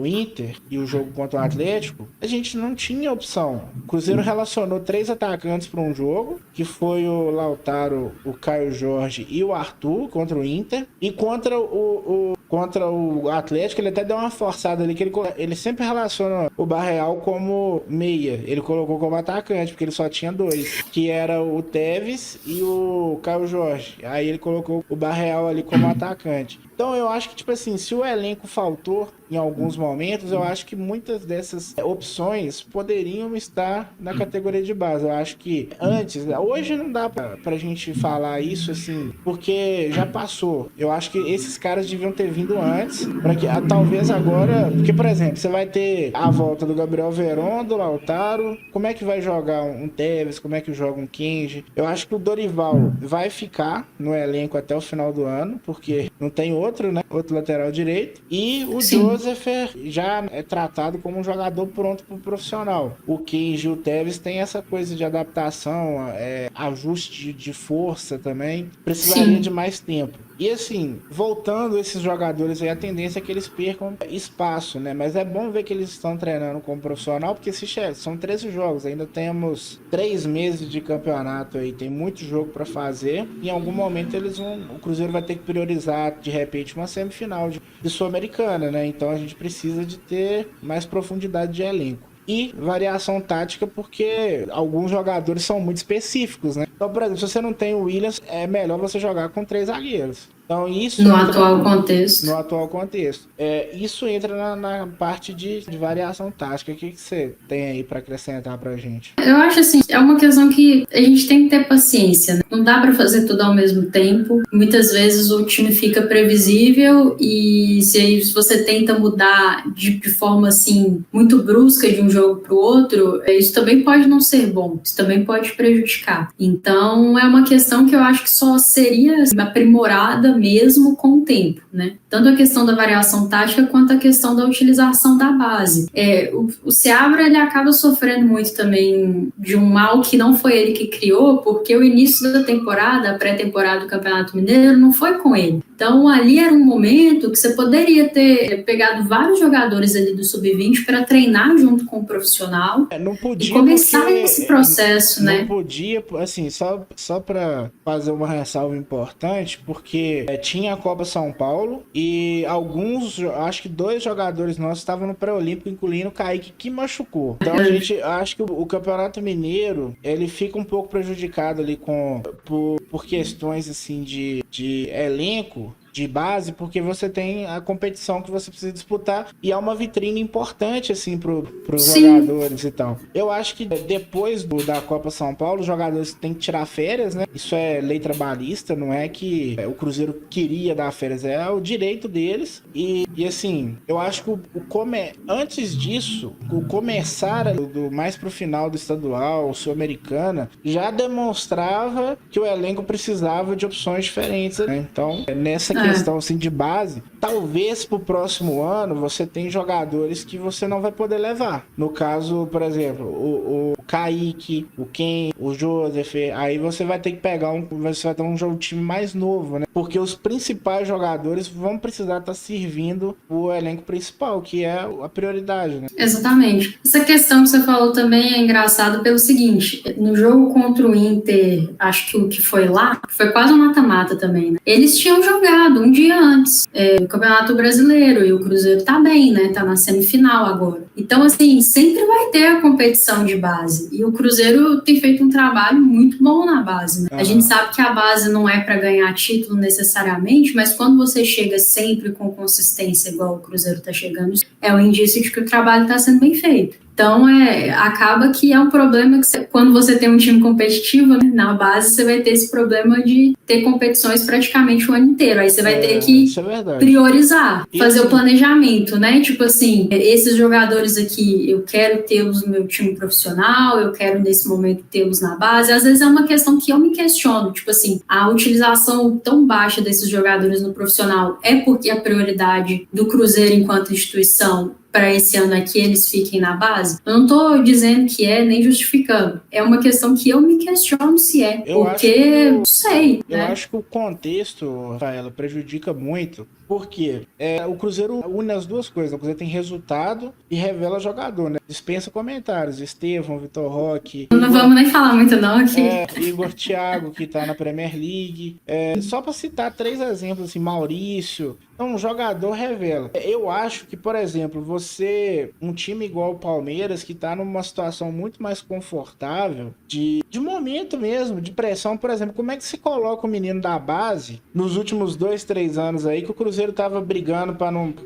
Inter e o jogo contra o Atlético, a gente não tinha opção. O Cruzeiro relacionou 3 atacantes para um jogo, que foi o Lautaro, o Caio Jorge e o Arthur contra o Inter, e contra o Atlético, ele até deu uma forçada ali, que ele sempre relaciona o Barreal como meia. Ele colocou como atacante, porque ele só tinha 2, que era o Tevez e o Caio Jorge. Aí ele colocou o Barreal ali como atacante. Então eu acho que, tipo assim, se o elenco faltou em alguns momentos, eu acho que muitas dessas opções poderiam estar na categoria de base. Eu acho que antes, hoje não dá pra gente falar isso, assim, porque já passou. Eu acho que esses caras deviam ter vindo antes, para que talvez agora, porque, por exemplo, você vai ter a volta do Gabriel Veron, do Lautaro, como é que vai jogar um Tevez, como é que joga um Kenji? Eu acho que o Dorival vai ficar no elenco até o final do ano, porque não tem outro, né? Outro lateral direito. E o Joseph Joseph já é tratado como um jogador pronto para o profissional. O Ken e Gil Teves tem essa coisa de adaptação, ajuste de força também. Precisaria Sim. de mais tempo. E assim, voltando esses jogadores aí, a tendência é que eles percam espaço, né? Mas é bom ver que eles estão treinando como profissional, porque são 13 jogos, ainda temos 3 meses de campeonato aí, tem muito jogo para fazer. Em algum momento o Cruzeiro vai ter que priorizar, de repente, uma semifinal de Sul-Americana, né? Então a gente precisa de ter mais profundidade de elenco. E variação tática, porque alguns jogadores são muito específicos, né? Então, por exemplo, se você não tem o Williams, é melhor você jogar com 3 zagueiros. Então, isso No entra atual contexto. no atual contexto. Isso entra na parte de variação tática. O que você tem aí para acrescentar pra gente? Eu acho assim, é uma questão que a gente tem que ter paciência, né? Não dá para fazer tudo ao mesmo tempo. Muitas vezes o time fica previsível e se você tenta mudar de forma assim muito brusca de um jogo para o outro, isso também pode não ser bom, isso também pode prejudicar. Então é uma questão que eu acho que só seria aprimorada mesmo com o tempo, né? Tanto a questão da variação tática quanto a questão da utilização da base. O Seabra, ele acaba sofrendo muito também de um mal que não foi ele que criou, porque o início da temporada, a pré-temporada do Campeonato Mineiro, não foi com ele. Então, ali era um momento que você poderia ter pegado vários jogadores ali do Sub-20 para treinar junto com o profissional Não podia, e começar esse processo, não né? Não podia, assim, só para fazer uma ressalva importante, porque tinha a Copa São Paulo e acho que 2 jogadores nossos estavam no pré-olímpico, incluindo o Kaique, que machucou. Então a gente acha que o Campeonato Mineiro, ele fica um pouco prejudicado ali por questões assim de elenco, de base, porque você tem a competição que você precisa disputar e é uma vitrine importante assim pros jogadores e tal. Eu acho que depois da Copa São Paulo, os jogadores têm que tirar férias, né? Isso é lei trabalhista, não é que o Cruzeiro queria dar férias, é o direito deles. E assim, eu acho que antes disso, o começar do mais pro final do estadual, Sul-Americana, já demonstrava que o elenco precisava de opções diferentes, né? Então, nessa questão assim de base, talvez pro próximo ano você tem jogadores que você não vai poder levar. No caso, por exemplo, o Kaique, o Ken, o Joseph, aí você vai ter que pegar você vai ter um time mais novo, né? Porque os principais jogadores vão precisar estar servindo o elenco principal, que é a prioridade, né? Exatamente. Essa questão que você falou também é engraçada pelo seguinte, no jogo contra o Inter, acho que o que foi lá, foi quase um mata-mata também, né? Eles tinham jogado um dia antes o Campeonato Brasileiro e o Cruzeiro tá bem, né? Tá na semifinal agora. Então, assim, sempre vai ter a competição de base. E o Cruzeiro tem feito um trabalho muito bom na base, né? A gente sabe que a base não é para ganhar título necessariamente, mas quando você chega sempre com consistência, igual o Cruzeiro tá chegando, é um indício de que o trabalho está sendo bem feito. Então, acaba que é um problema que quando você tem um time competitivo, né, na base, você vai ter esse problema de ter competições praticamente o ano inteiro. Aí você vai ter que priorizar, fazer o planejamento, né? Tipo assim, esses jogadores aqui, eu quero tê-los no meu time profissional, eu quero nesse momento tê-los na base. Às vezes é uma questão que eu me questiono, tipo assim, a utilização tão baixa desses jogadores no profissional é porque a prioridade do Cruzeiro enquanto instituição para esse ano aqui eles fiquem na base? Eu não estou dizendo que nem justificando. É uma questão que eu me questiono se não sei. Eu acho que o contexto, Rafaela, prejudica muito, porque o Cruzeiro une as duas coisas. O Cruzeiro tem resultado e revela jogador, né? Dispensa comentários. Estevão, Vitor Roque... Não vamos nem falar muito não aqui. Igor Thiago, que tá na Premier League. Só para citar 3 exemplos, assim, Maurício... Então, um jogador revela. Eu acho que, por exemplo, um time igual o Palmeiras, que tá numa situação muito mais confortável, de momento mesmo, de pressão, por exemplo, como é que se coloca o menino da base nos últimos 2, 3 anos aí, que o Cruzeiro tava brigando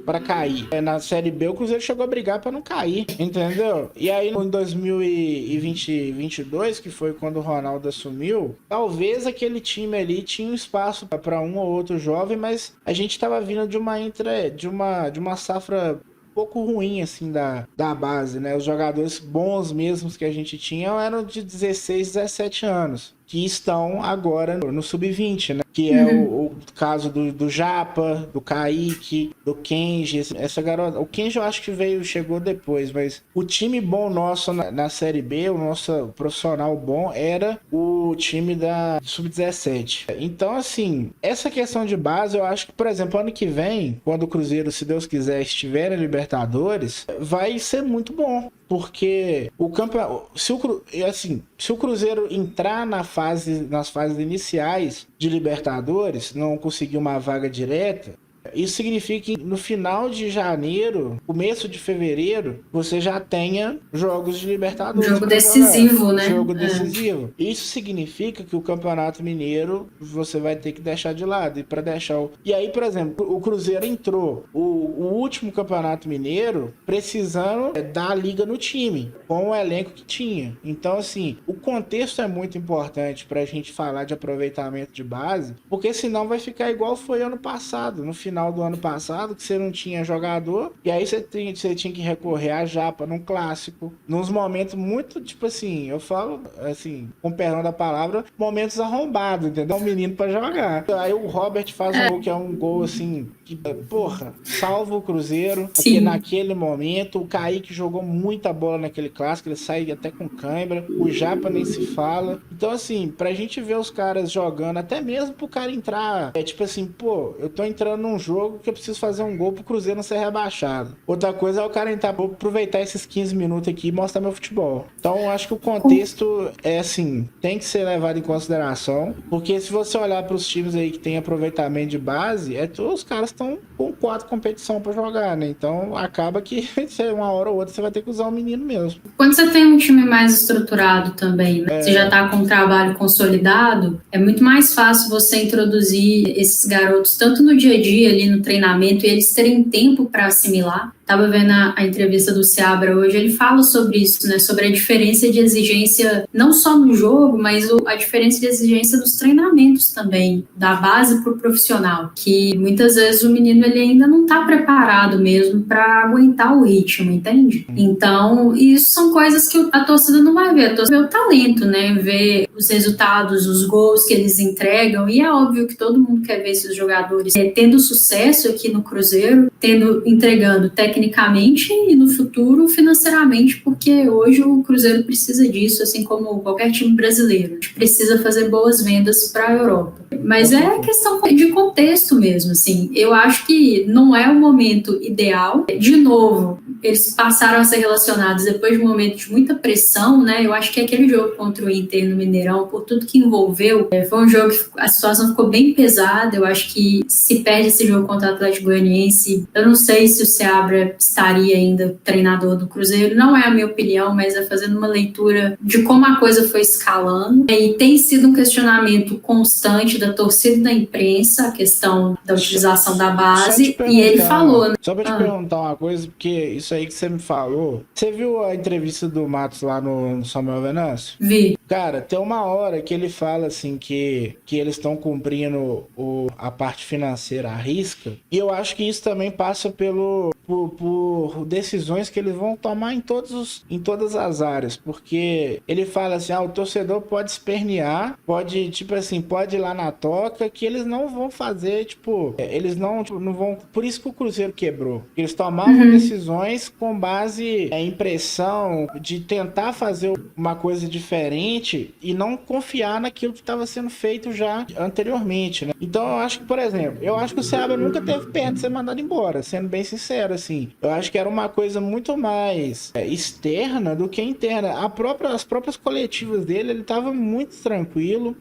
para cair? Na Série B, o Cruzeiro chegou a brigar para não cair, entendeu? E aí, em 2022, que foi quando o Ronaldo assumiu, talvez aquele time ali tinha um espaço para um ou outro jovem, mas a gente tava vindo de uma safra um pouco ruim assim da base, né? Os jogadores bons mesmos que a gente tinha eram de 16, 17 anos. que estão agora no Sub-20, né? Que é o caso do Japa, do Kaique, do Kenji, essa garota. O Kenji eu acho que chegou depois, mas o time bom nosso na Série B, o nosso profissional bom, era o time da Sub-17. Então, assim, essa questão de base, eu acho que, por exemplo, ano que vem, quando o Cruzeiro, se Deus quiser, estiver na Libertadores, vai ser muito bom. Porque o campeonato, se o Cruzeiro entrar nas fases iniciais de Libertadores, não conseguir uma vaga direta, isso significa que no final de janeiro, começo de fevereiro, você já tenha jogos de Libertadores. Jogo decisivo, jogar. né? Jogo decisivo. Isso significa que o Campeonato Mineiro você vai ter que deixar de lado. E aí, por exemplo, o Cruzeiro entrou o último Campeonato Mineiro precisando dar liga no time, com o elenco que tinha. Então, assim, o contexto é muito importante pra gente falar de aproveitamento de base, porque senão vai ficar igual foi ano passado, no final do ano passado, que você não tinha jogador, e aí você tinha que recorrer a Japa num clássico, nos momentos muito, tipo assim, eu falo, assim, com perdão da palavra, momentos arrombados, entendeu? Um menino pra jogar. Aí o Robert faz um gol que é um gol, assim, que, porra, salva o Cruzeiro, porque naquele momento, o Kaique jogou muita bola naquele clássico, ele sai até com cãibra, o Japa nem se fala. Então, assim, pra gente ver os caras jogando, até mesmo pro cara entrar, tipo assim, pô, eu tô entrando num jogo que eu preciso fazer um gol pro Cruzeiro não ser rebaixado. Outra coisa é o cara entrar, vou aproveitar esses 15 minutos aqui e mostrar meu futebol. Então, eu acho que o contexto é assim, tem que ser levado em consideração, porque se você olhar pros times aí que tem aproveitamento de base, todos os caras estão com 4 competições pra jogar, né? Então, acaba que uma hora ou outra você vai ter que usar o menino mesmo. Quando você tem um time mais estruturado também, né? Você já tá com um trabalho consolidado, é muito mais fácil você introduzir esses garotos tanto no dia a dia, ali no treinamento, e eles terem tempo para assimilar. Tava vendo a entrevista do Seabra hoje, ele fala sobre isso, né? Sobre a diferença de exigência, não só no jogo, mas a diferença de exigência dos treinamentos também, da base pro profissional, que muitas vezes o menino ele ainda não tá preparado mesmo para aguentar o ritmo, entende? Então, isso são coisas que a torcida não vai ver, a torcida vê o talento, né? Ver os resultados, os gols que eles entregam, e é óbvio que todo mundo quer ver esses jogadores tendo sucesso aqui no Cruzeiro, entregando tecnicamente e no futuro financeiramente, porque hoje o Cruzeiro precisa disso, assim como qualquer time brasileiro. A gente precisa fazer boas vendas para a Europa. Mas é questão de contexto mesmo, assim. Eu acho que não é o momento ideal. De novo, eles passaram a ser relacionados depois de um momento de muita pressão, né? Eu acho que aquele jogo contra o Inter no Mineirão, por tudo que envolveu, foi um jogo que a situação ficou bem pesada. Eu acho que se perde esse jogo contra o Atlético Goianiense, eu não sei se o Seabra estaria ainda treinador do Cruzeiro. Não é a minha opinião, mas é fazendo uma leitura de como a coisa foi escalando. E tem sido um questionamento constante da torcida e da imprensa, a questão da utilização da base, e ele falou, né? Só pra te perguntar uma coisa, porque isso aí que você me falou, você viu a entrevista do Matos lá no Samuel Venâncio? Vi. Cara, tem uma hora que ele fala assim que eles estão cumprindo a parte financeira à risca, e eu acho que isso também passa por decisões que eles vão tomar em todas as áreas, porque ele fala assim, o torcedor pode espernear, pode, tipo assim, pode ir lá na toca, que eles não vão fazer, eles não vão, por isso que o Cruzeiro quebrou, eles tomavam decisões com base em pressão, de tentar fazer uma coisa diferente e não confiar naquilo que estava sendo feito já anteriormente, né? Então eu acho que, por exemplo, o Seabra nunca teve perto de ser mandado embora, sendo bem sincero, assim. Eu acho que era uma coisa muito mais externa do que interna. As próprias coletivas dele, ele estava muito tranquilo.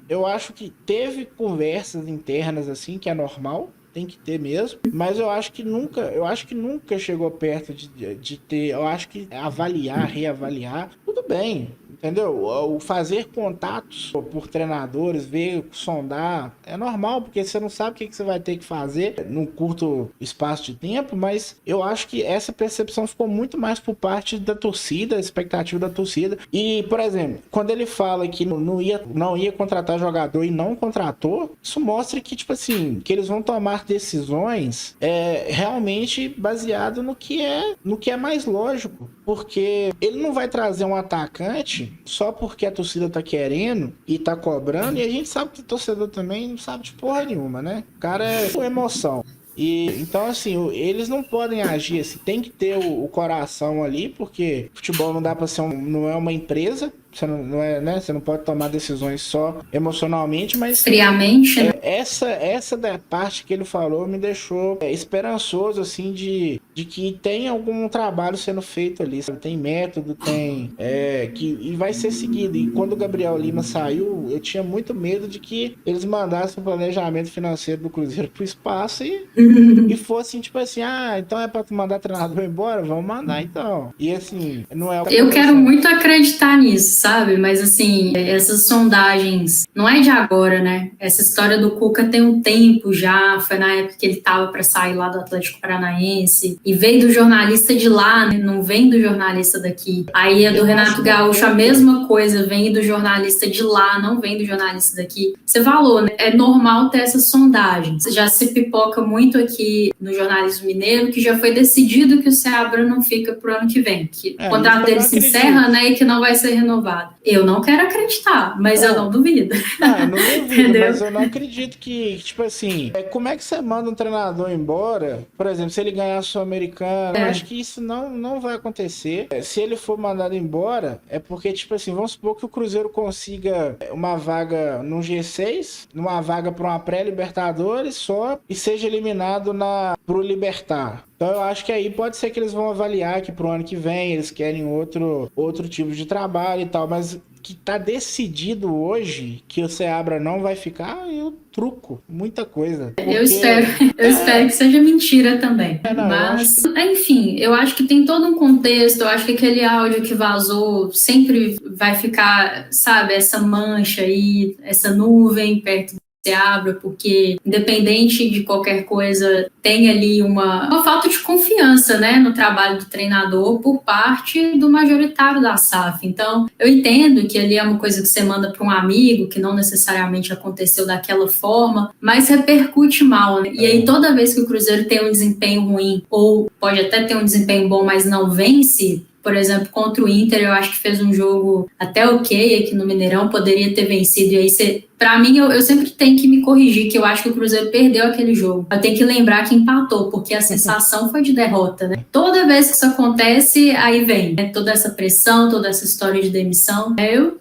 Eu acho que teve conversas internas, assim, que é normal. Tem que ter mesmo, mas eu acho que nunca chegou perto de ter, eu acho que reavaliar, tudo bem, entendeu? O fazer contatos por treinadores, ver, sondar, é normal, porque você não sabe o que você vai ter que fazer num curto espaço de tempo, mas eu acho que essa percepção ficou muito mais por parte da torcida, a expectativa da torcida. E, por exemplo, quando ele fala que não ia contratar jogador e não contratou, isso mostra que, tipo assim, que eles vão tomar decisões realmente baseado no que é mais lógico, porque ele não vai trazer um atacante hoje só porque a torcida tá querendo e tá cobrando, e a gente sabe que o torcedor também não sabe de porra nenhuma, né? O cara é com emoção. E então, assim, eles não podem agir assim, tem que ter o coração ali, porque futebol não dá pra ser não é uma empresa, você não é, né? Você não pode tomar decisões só emocionalmente, mas friamente, né? essa da parte que ele falou me deixou esperançoso, assim, de que tem algum trabalho sendo feito ali, sabe? Tem método, e vai ser seguido. E quando o Gabriel Lima saiu, eu tinha muito medo de que eles mandassem o planejamento financeiro do Cruzeiro pro espaço e fossem, tipo assim, então é pra tu mandar treinador embora? Vamos mandar então. E assim, não é o que Eu quero muito acreditar nisso, sabe? Mas assim, essas sondagens não é de agora, né? Essa história do Cuca tem um tempo já, foi na época que ele tava para sair lá do Atlético Paranaense e veio do jornalista de lá, né? Não vem do jornalista daqui. Aí a do Renato Gaúcho a mesma coisa, vem do jornalista de lá, não vem do jornalista daqui. Você falou, né? É normal ter essas sondagens. Já se pipoca muito aqui no jornalismo mineiro que já foi decidido que o Seabra não fica pro ano que vem, que o contrato dele se encerra, né, e que não vai ser renovado. Eu não quero acreditar, mas eu não duvido. Não, eu não duvido, mas eu não acredito que, tipo assim, como é que você manda um treinador embora? Por exemplo, se ele ganhar a Sul-Americana, eu acho que isso não vai acontecer. Se ele for mandado embora, é porque, tipo assim, vamos supor que o Cruzeiro consiga uma vaga no G6, uma vaga para uma pré-Libertadores só, e seja eliminado pro Libertar. Então eu acho que aí pode ser que eles vão avaliar que pro ano que vem eles querem outro tipo de trabalho e tal, mas que tá decidido hoje que o Seabra não vai ficar, eu truco muita coisa. Porque... Eu espero que seja mentira também. Mas, enfim, eu acho que tem todo um contexto, eu acho que aquele áudio que vazou sempre vai ficar, sabe, essa mancha aí, essa nuvem perto do Seabra, porque independente de qualquer coisa, tem ali uma falta de confiança, né, no trabalho do treinador por parte do majoritário da SAF. Então, eu entendo que ali é uma coisa que você manda para um amigo, que não necessariamente aconteceu daquela forma, mas repercute mal, né? E aí, toda vez que o Cruzeiro tem um desempenho ruim, ou pode até ter um desempenho bom, mas não vence, por exemplo, contra o Inter, eu acho que fez um jogo até ok aqui no Mineirão, poderia ter vencido, e aí pra mim, eu sempre tenho que me corrigir, que eu acho que o Cruzeiro perdeu aquele jogo. Eu tenho que lembrar que empatou, porque a sensação foi de derrota, né? Toda vez que isso acontece, aí vem, né? Toda essa pressão, toda essa história de demissão.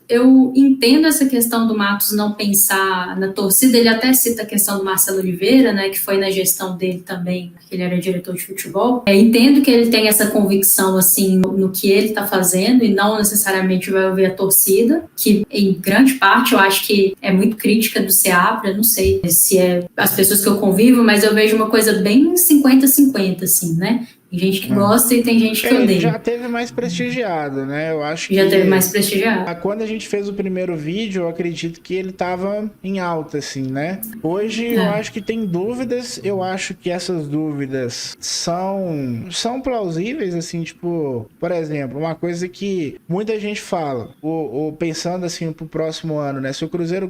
Eu entendo essa questão do Matos não pensar na torcida, ele até cita a questão do Marcelo Oliveira, né? Que foi na gestão dele também, que ele era diretor de futebol. Entendo que ele tem essa convicção, assim, no que ele tá fazendo, e não necessariamente vai ouvir a torcida, que em grande parte eu acho que é muito crítica do Seabra, não sei se é as pessoas que eu convivo, mas eu vejo uma coisa bem 50-50, assim, né? Tem gente que gosta e tem gente que odeia. Ele já teve mais prestigiado, né? Eu acho que... Já teve mais prestigiado. Quando a gente fez o primeiro vídeo, eu acredito que ele tava em alta, assim, né? Hoje eu acho que tem dúvidas, eu acho que essas dúvidas são plausíveis, assim, tipo... Por exemplo, uma coisa que muita gente fala, ou pensando, assim, pro próximo ano, né? Se o Cruzeiro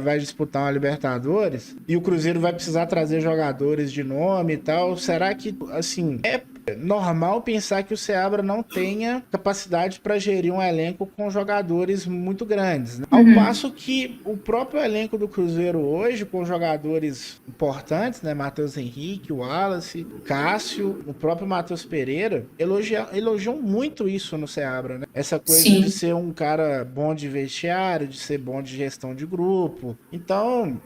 vai disputar uma Libertadores, e o Cruzeiro vai precisar trazer jogadores de nome e tal, será que, assim... É normal pensar que o Seabra não tenha capacidade para gerir um elenco com jogadores muito grandes, né? Ao passo que o próprio elenco do Cruzeiro hoje, com jogadores importantes, né? Matheus Henrique, o Wallace, Cássio, o próprio Matheus Pereira, elogiam muito isso no Seabra, né? Essa coisa de ser um cara bom de vestiário, de ser bom de gestão de grupo. Então,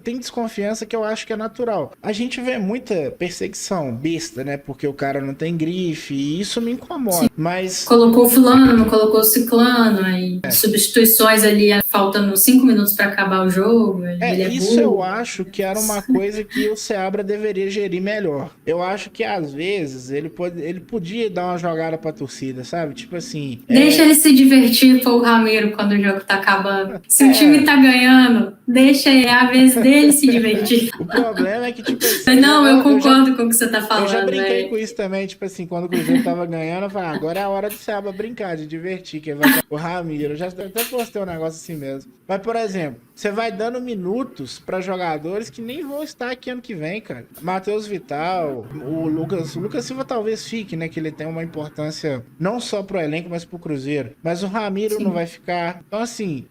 tem desconfiança que eu acho que é natural. A gente vê muita perseguição besta, né? Porque o cara não tem grife, e isso me incomoda. Mas colocou fulano, colocou ciclano, aí substituições ali, faltando 5 minutos para acabar o jogo. Isso eu acho que era uma coisa que o Seabra deveria gerir melhor. Eu acho que às vezes ele podia dar uma jogada pra torcida, sabe? Tipo assim... Deixa ele se divertir, pô, o Ramiro, quando o jogo tá acabando. Se o time tá ganhando, deixa é a vez dele se divertir. O problema é que, tipo assim... Não, eu concordo com o que você tá falando. Eu já brinquei com isso também, tipo assim, quando o Cruzeiro tava ganhando, eu falei, agora é a hora do Seabra brincar, de divertir, que vai o Ramiro. Eu já até postei um negócio assim mesmo. Mas, por exemplo, você vai dando minutos para jogadores que nem vão estar aqui ano que vem, cara. Matheus Vital, o Lucas Silva talvez fique, né? Que ele tem uma importância não só pro elenco, mas pro Cruzeiro. Mas o Ramiro não vai ficar. Então, assim,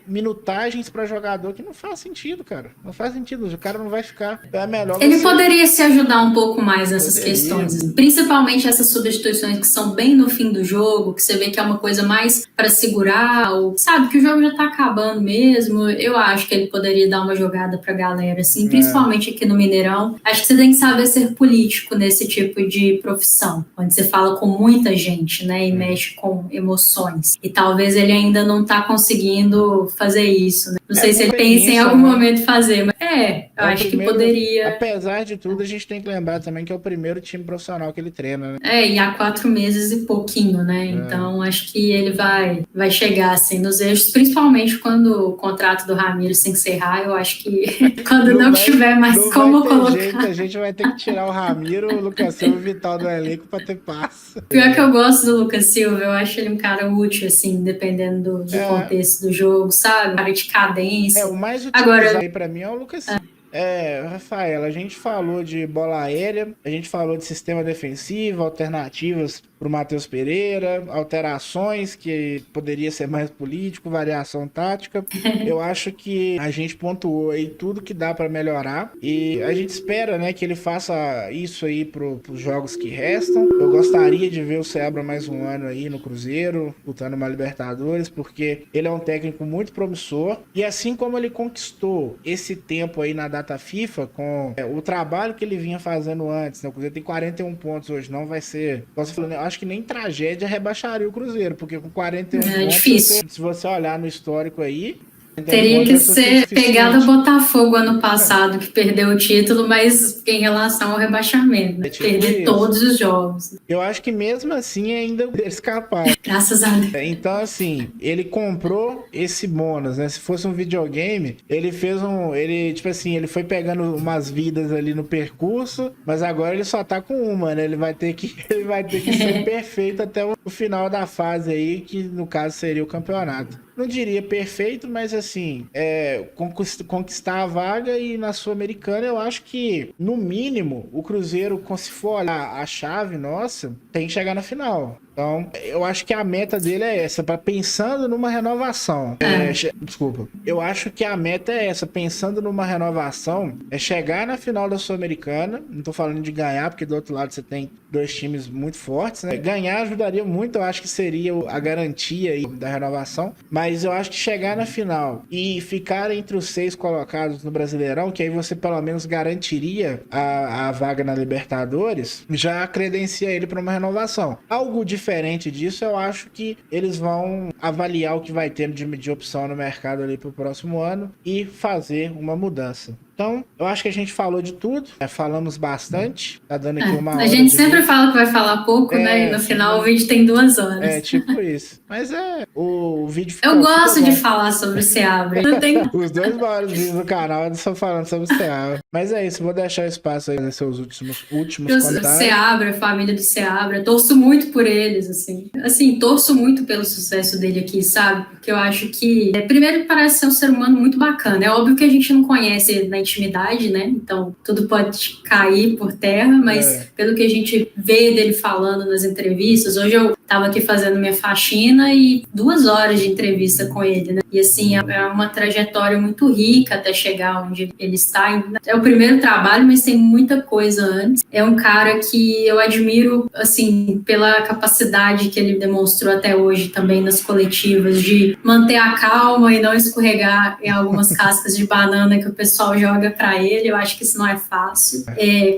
minutagens para jogador que não faz sentido, cara. Não faz sentido. O cara não vai ficar. Então é melhor Ele poderia se ajudar um pouco mais nessas questões. Principalmente essas substituições que são bem no fim do jogo, que você vê que é uma coisa mais para segurar, ou sabe que o jogo já tá acabando mesmo. Eu acho que ele poderia dar uma jogada pra galera, assim, principalmente aqui no Mineirão. Acho que você tem que saber ser político nesse tipo de profissão, onde você fala com muita gente, né, e mexe com emoções. E talvez ele ainda não tá conseguindo fazer isso, né? Não sei se ele pensa em algum momento fazer, mas eu acho que poderia. Apesar de tudo, a gente tem que lembrar também que é o primeiro time profissional que ele treina, né? E há 4 meses e pouquinho, né? Então, acho que ele vai chegar, assim, nos eixos, principalmente quando o contrato do Ramiro se encerrar. Eu acho que quando não tiver mais como colocar. Jeito, a gente vai ter que tirar o Ramiro, o Lucas Silva e o Vital do elenco pra ter paz. Pior que eu gosto do Lucas Silva, eu acho ele um cara útil, assim, dependendo do contexto do jogo, sabe? Um cara de cadência. O mais utilizado aí pra mim é o Lucas Silva. Rafaela, a gente falou de bola aérea, a gente falou de sistema defensivo, alternativas pro Matheus Pereira, alterações que poderia ser mais político, variação tática. Eu acho que a gente pontuou aí tudo que dá para melhorar e a gente espera, né, que ele faça isso aí pros jogos que restam. Eu gostaria de ver o Seabra mais um ano aí no Cruzeiro, lutando uma Libertadores, porque ele é um técnico muito promissor e assim como ele conquistou esse tempo aí na data FIFA com o trabalho que ele vinha fazendo antes, né? O Cruzeiro tem 41 pontos hoje, não vai ser... Você falando, eu acho que nem tragédia rebaixaria o Cruzeiro, porque com 41 pontos, difícil. Se você olhar no histórico aí... Teria que ser pegada Botafogo ano passado, que perdeu o título, mas em relação ao rebaixamento, né? Perder todos os jogos. Eu acho que mesmo assim ainda escapar. Graças a Deus. Então, assim, ele comprou esse bônus, né? Se fosse um videogame, ele fez ele foi pegando umas vidas ali no percurso, mas agora ele só tá com uma, né? Ele vai ter que ser perfeito até o final da fase aí, que no caso seria o campeonato. Não diria perfeito, mas assim, conquistar a vaga e na Sul-Americana eu acho que, no mínimo, o Cruzeiro, se for olhar a chave nossa, tem que chegar na final. Então, eu acho que a meta dele é essa, pensando numa renovação. Desculpa. Eu acho que a meta é essa, pensando numa renovação, é chegar na final da Sul-Americana. Não tô falando de ganhar, porque do outro lado você tem 2 times muito fortes, né? Ganhar ajudaria muito, eu acho que seria a garantia aí da renovação. Mas eu acho que chegar na final e ficar entre os 6 colocados no Brasileirão, que aí você pelo menos garantiria a vaga na Libertadores, já credencia ele para uma renovação. Algo diferente disso, eu acho que eles vão avaliar o que vai ter de opção no mercado ali pro próximo ano e fazer uma mudança. Então, eu acho que a gente falou de tudo, falamos bastante, tá dando aqui uma hora. A gente sempre fala que vai falar pouco, né? E no final o vídeo tem 2 horas. Tipo isso. Mas o vídeo ficou... Eu gosto de falar sobre o Seabra. Não tem... Os 2 maiores vídeos do canal estão falando sobre o Seabra. Mas é isso, vou deixar espaço aí nos seus últimos comentários. Seabra, a família do Seabra, torço muito por eles, assim. Assim, torço muito pelo sucesso dele aqui, sabe? Porque eu acho que, primeiro, ele parece ser um ser humano muito bacana. É óbvio que a gente não conhece na intimidade, né? Então, tudo pode cair por terra, mas pelo que a gente vê dele falando nas entrevistas, hoje eu tava aqui fazendo minha faxina e 2 horas de entrevista com ele, né? E assim, é uma trajetória muito rica até chegar onde ele está. É o primeiro trabalho, mas tem muita coisa antes. É um cara que eu admiro, assim, pela capacidade que ele demonstrou até hoje também nas coletivas, de manter a calma e não escorregar em algumas cascas de banana que o pessoal joga para ele. Eu acho que isso não é fácil.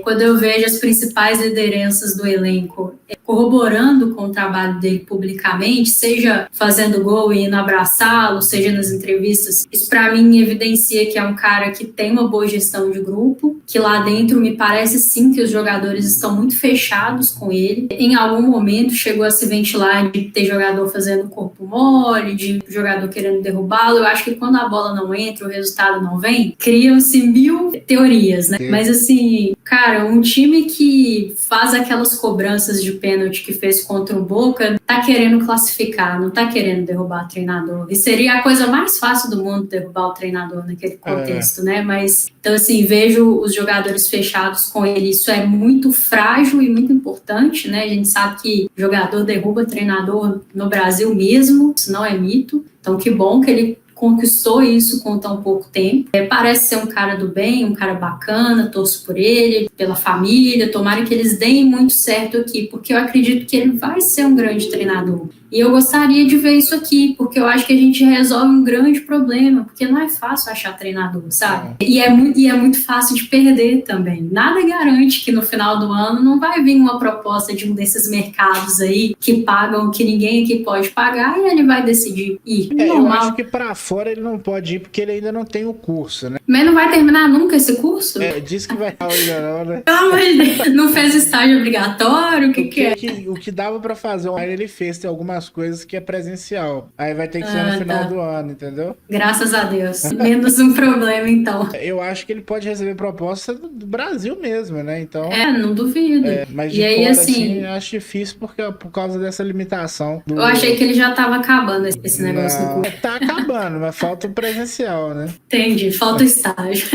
Quando eu vejo as principais lideranças do elenco corroborando com o trabalho dele publicamente, seja fazendo gol e indo abraçá-lo, seja nas entrevistas, isso para mim evidencia que é um cara que tem uma boa gestão de grupo, que lá dentro me parece sim que os jogadores estão muito fechados com ele. Em algum momento chegou a se ventilar de ter jogador fazendo corpo mole, de jogador querendo derrubá-lo. Eu acho que quando a bola não entra, o resultado não vem, criam-se 1000 teorias, né? Mas assim, Cara, um time que faz aquelas cobranças de pênalti que fez contra o Boca tá querendo classificar, não tá querendo derrubar o treinador. E seria a coisa mais fácil do mundo derrubar o treinador naquele contexto, né? Mas, então assim, vejo os jogadores fechados com ele. Isso é muito frágil e muito importante, né? A gente sabe que jogador derruba treinador no Brasil mesmo, isso não é mito. Então, que bom que ele conquistou isso com tão pouco tempo. Parece ser um cara do bem, um cara bacana, torço por ele, pela família, tomara que eles deem muito certo aqui, porque eu acredito que ele vai ser um grande treinador. E eu gostaria de ver isso aqui, porque eu acho que a gente resolve um grande problema, porque não é fácil achar treinador, sabe? E é muito fácil de perder também. Nada garante que no final do ano não vai vir uma proposta de um desses mercados aí que pagam o que ninguém aqui pode pagar e ele vai decidir ir. Eu acho que pra fora ele não pode ir porque ele ainda não tem o curso, né? Mas não vai terminar nunca esse curso? Diz que vai ainda não, né? Pelo amor de Deus, não fez estágio obrigatório? O que é? O que dava pra fazer online ele fez, tem algumas coisas que é presencial. Aí vai ter que ser no final do ano, entendeu? Graças a Deus. Menos um problema, então. Eu acho que ele pode receber proposta do Brasil mesmo, né? Então. Não duvido. Mas de fora, assim, acho difícil por causa dessa limitação. Eu achei que ele já tava acabando esse negócio do curso. Tá acabando, mas falta o presencial, né? Entendi, falta o estágio.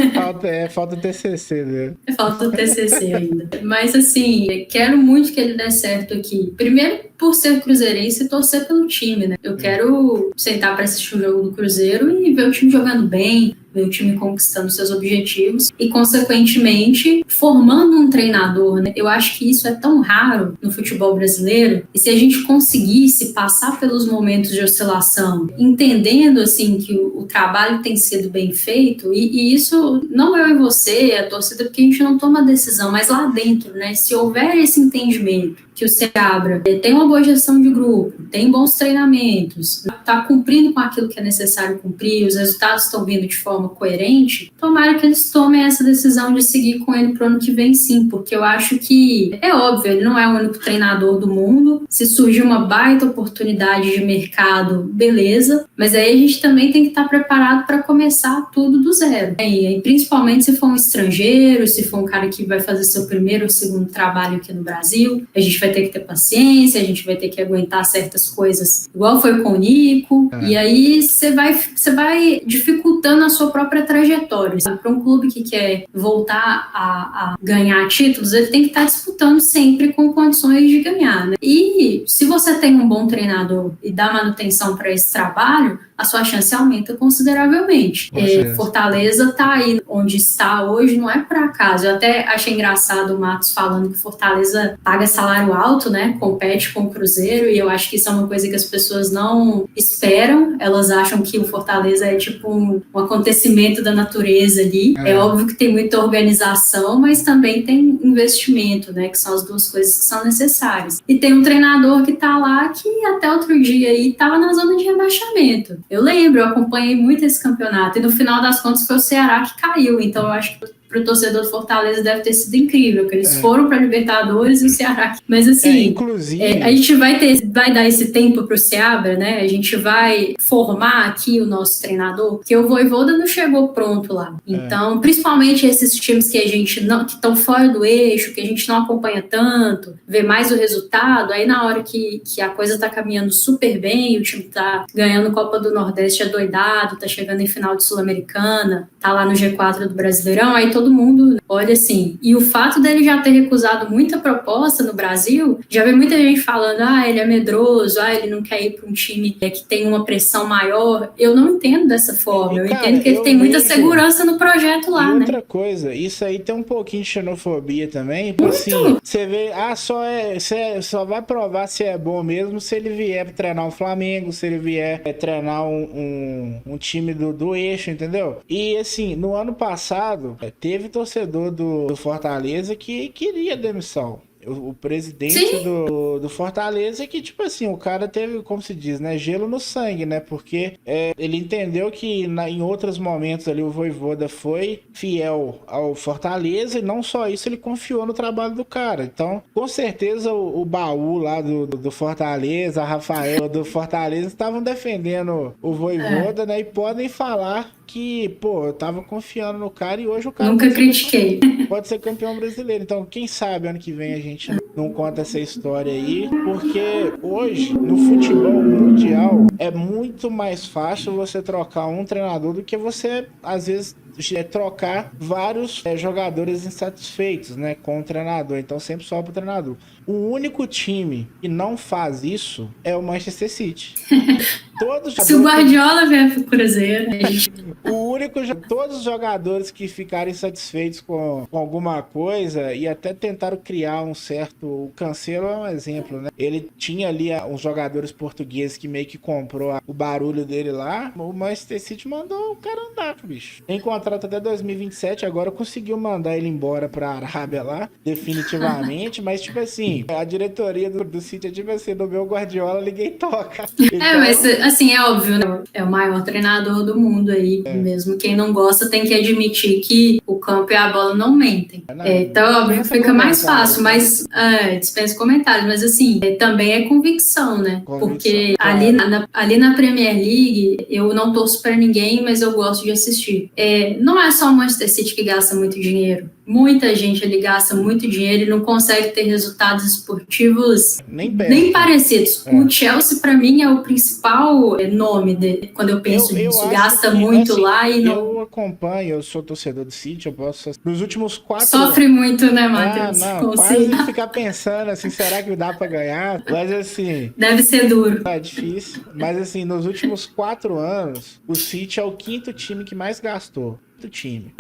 Falta o TCC, né? Falta o TCC ainda. Mas, assim, quero muito que ele dê certo aqui. Primeiro, por ser cruzeirense e torcer pelo time, né? Eu quero sentar para assistir o jogo do Cruzeiro e ver o time jogando bem, ver o time conquistando seus objetivos e, consequentemente, formando um treinador, né? Eu acho que isso é tão raro no futebol brasileiro, e se a gente conseguisse passar pelos momentos de oscilação, entendendo, assim, que o trabalho tem sido bem feito, e isso não eu e você, a torcida, porque a gente não toma decisão, mas lá dentro, né? Se houver esse entendimento que o Seabra tem uma boa gestão de grupo, tem bons treinamentos, está cumprindo com aquilo que é necessário cumprir, os resultados estão vindo de forma coerente, tomara que eles tomem essa decisão de seguir com ele para o ano que vem, sim, porque eu acho que, é óbvio, ele não é o único treinador do mundo, se surgir uma baita oportunidade de mercado, beleza, mas aí a gente também tem que estar preparado para começar tudo do zero, e principalmente se for um estrangeiro, se for um cara que vai fazer seu primeiro ou segundo trabalho aqui no Brasil, a gente vai ter que ter paciência, a gente vai ter que aguentar certas coisas, igual foi com o Nico, e aí você vai dificultando a sua própria trajetória. Para um clube que quer voltar a ganhar títulos, ele tem que estar disputando sempre com condições de ganhar, né? E se você tem um bom treinador e dá manutenção para esse trabalho, a sua chance aumenta consideravelmente. Fortaleza está aí onde está hoje, não é por acaso. Eu até achei engraçado o Matos falando que Fortaleza paga salário alto, né? Compete com o Cruzeiro, e eu acho que isso é uma coisa que as pessoas não esperam. Elas acham que o Fortaleza é tipo um acontecimento da natureza ali. É óbvio que tem muita organização, mas também tem investimento, né? Que são as duas coisas que são necessárias. E tem um treinador que está lá que até outro dia aí estava na zona de rebaixamento. Eu lembro, eu acompanhei muito esse campeonato e no final das contas foi o Ceará que caiu, então eu acho que para o torcedor do Fortaleza deve ter sido incrível, que eles foram para a Libertadores e o Ceará. Mas assim, inclusive... a gente vai dar esse tempo para o Seabra, né? A gente vai formar aqui o nosso treinador, porque o Vojvoda não chegou pronto lá. Então, principalmente esses times que a gente não, que estão fora do eixo, que a gente não acompanha tanto, vê mais o resultado, aí na hora que a coisa está caminhando super bem, o time está ganhando Copa do Nordeste adoidado, está chegando em final de Sul-Americana, está lá no G4 do Brasileirão, aí todo mundo olha assim. E o fato dele já ter recusado muita proposta no Brasil, já vê muita gente falando, ele é medroso, ele não quer ir para um time que tem uma pressão maior. Eu não entendo dessa forma. Eu entendo que ele tem muita segurança no projeto lá, né? Outra coisa, isso aí tem um pouquinho de xenofobia também. Assim, você vê, só vai provar se é bom mesmo se ele vier para treinar o Flamengo, se ele vier treinar um time do eixo, entendeu? E assim, no ano passado, teve torcedor do Fortaleza que queria demissão. O presidente do Fortaleza, que tipo assim, o cara teve, como se diz, né, gelo no sangue, né, porque ele entendeu que em outros momentos ali o Vojvoda foi fiel ao Fortaleza e não só isso, ele confiou no trabalho do cara. Então, com certeza o baú lá do Fortaleza, a Rafael do Fortaleza estavam defendendo o Vojvoda, né, e podem falar que, pô, eu tava confiando no cara e hoje o cara Nunca critiquei. Pode ser campeão brasileiro. Então, quem sabe ano que vem a gente não conta essa história aí, porque hoje, no futebol mundial, é muito mais fácil você trocar um treinador do que você, às vezes, trocar vários jogadores insatisfeitos, né, com o treinador. Então sempre sobra o treinador. O único time que não faz isso é o Manchester City. Se o Guardiola vier pro Cruzeiro, todos os jogadores que ficaram insatisfeitos com alguma coisa e até tentaram criar um certo... O Cancelo é um exemplo, né? Ele tinha ali uns jogadores portugueses que meio que comprou o barulho dele lá. O Manchester City mandou o cara andar, bicho. Tem contrato até 2027, agora conseguiu mandar ele embora pra Arábia lá, definitivamente. Mas, tipo assim, a diretoria do City é tipo assim, no meu Guardiola ninguém toca. Então... mas assim, é óbvio, né? É o maior treinador do mundo aí. Mesmo quem não gosta tem que admitir que o campo e a bola não mentem. Então, óbvio, fica mais fácil, mas dispensa comentários. Mas assim, também é convicção, né? Porque ali na Premier League, eu não torço pra ninguém, mas eu gosto de assistir. Não é só o Manchester City que gasta muito dinheiro. Muita gente ali gasta muito dinheiro e não consegue ter resultados esportivos nem parecidos. O Chelsea, pra mim, é o principal nome dele, quando eu penso nisso. Gasta muito assim, lá e não... Eu acompanho, eu sou torcedor do City, eu posso... Nos últimos 4 Sofre muito, né, Matheus? Quase ficar pensando assim, será que dá pra ganhar? Mas assim... Deve ser duro. É difícil. Mas assim, nos últimos 4 anos, o City é o 5º time que mais gastou. Time.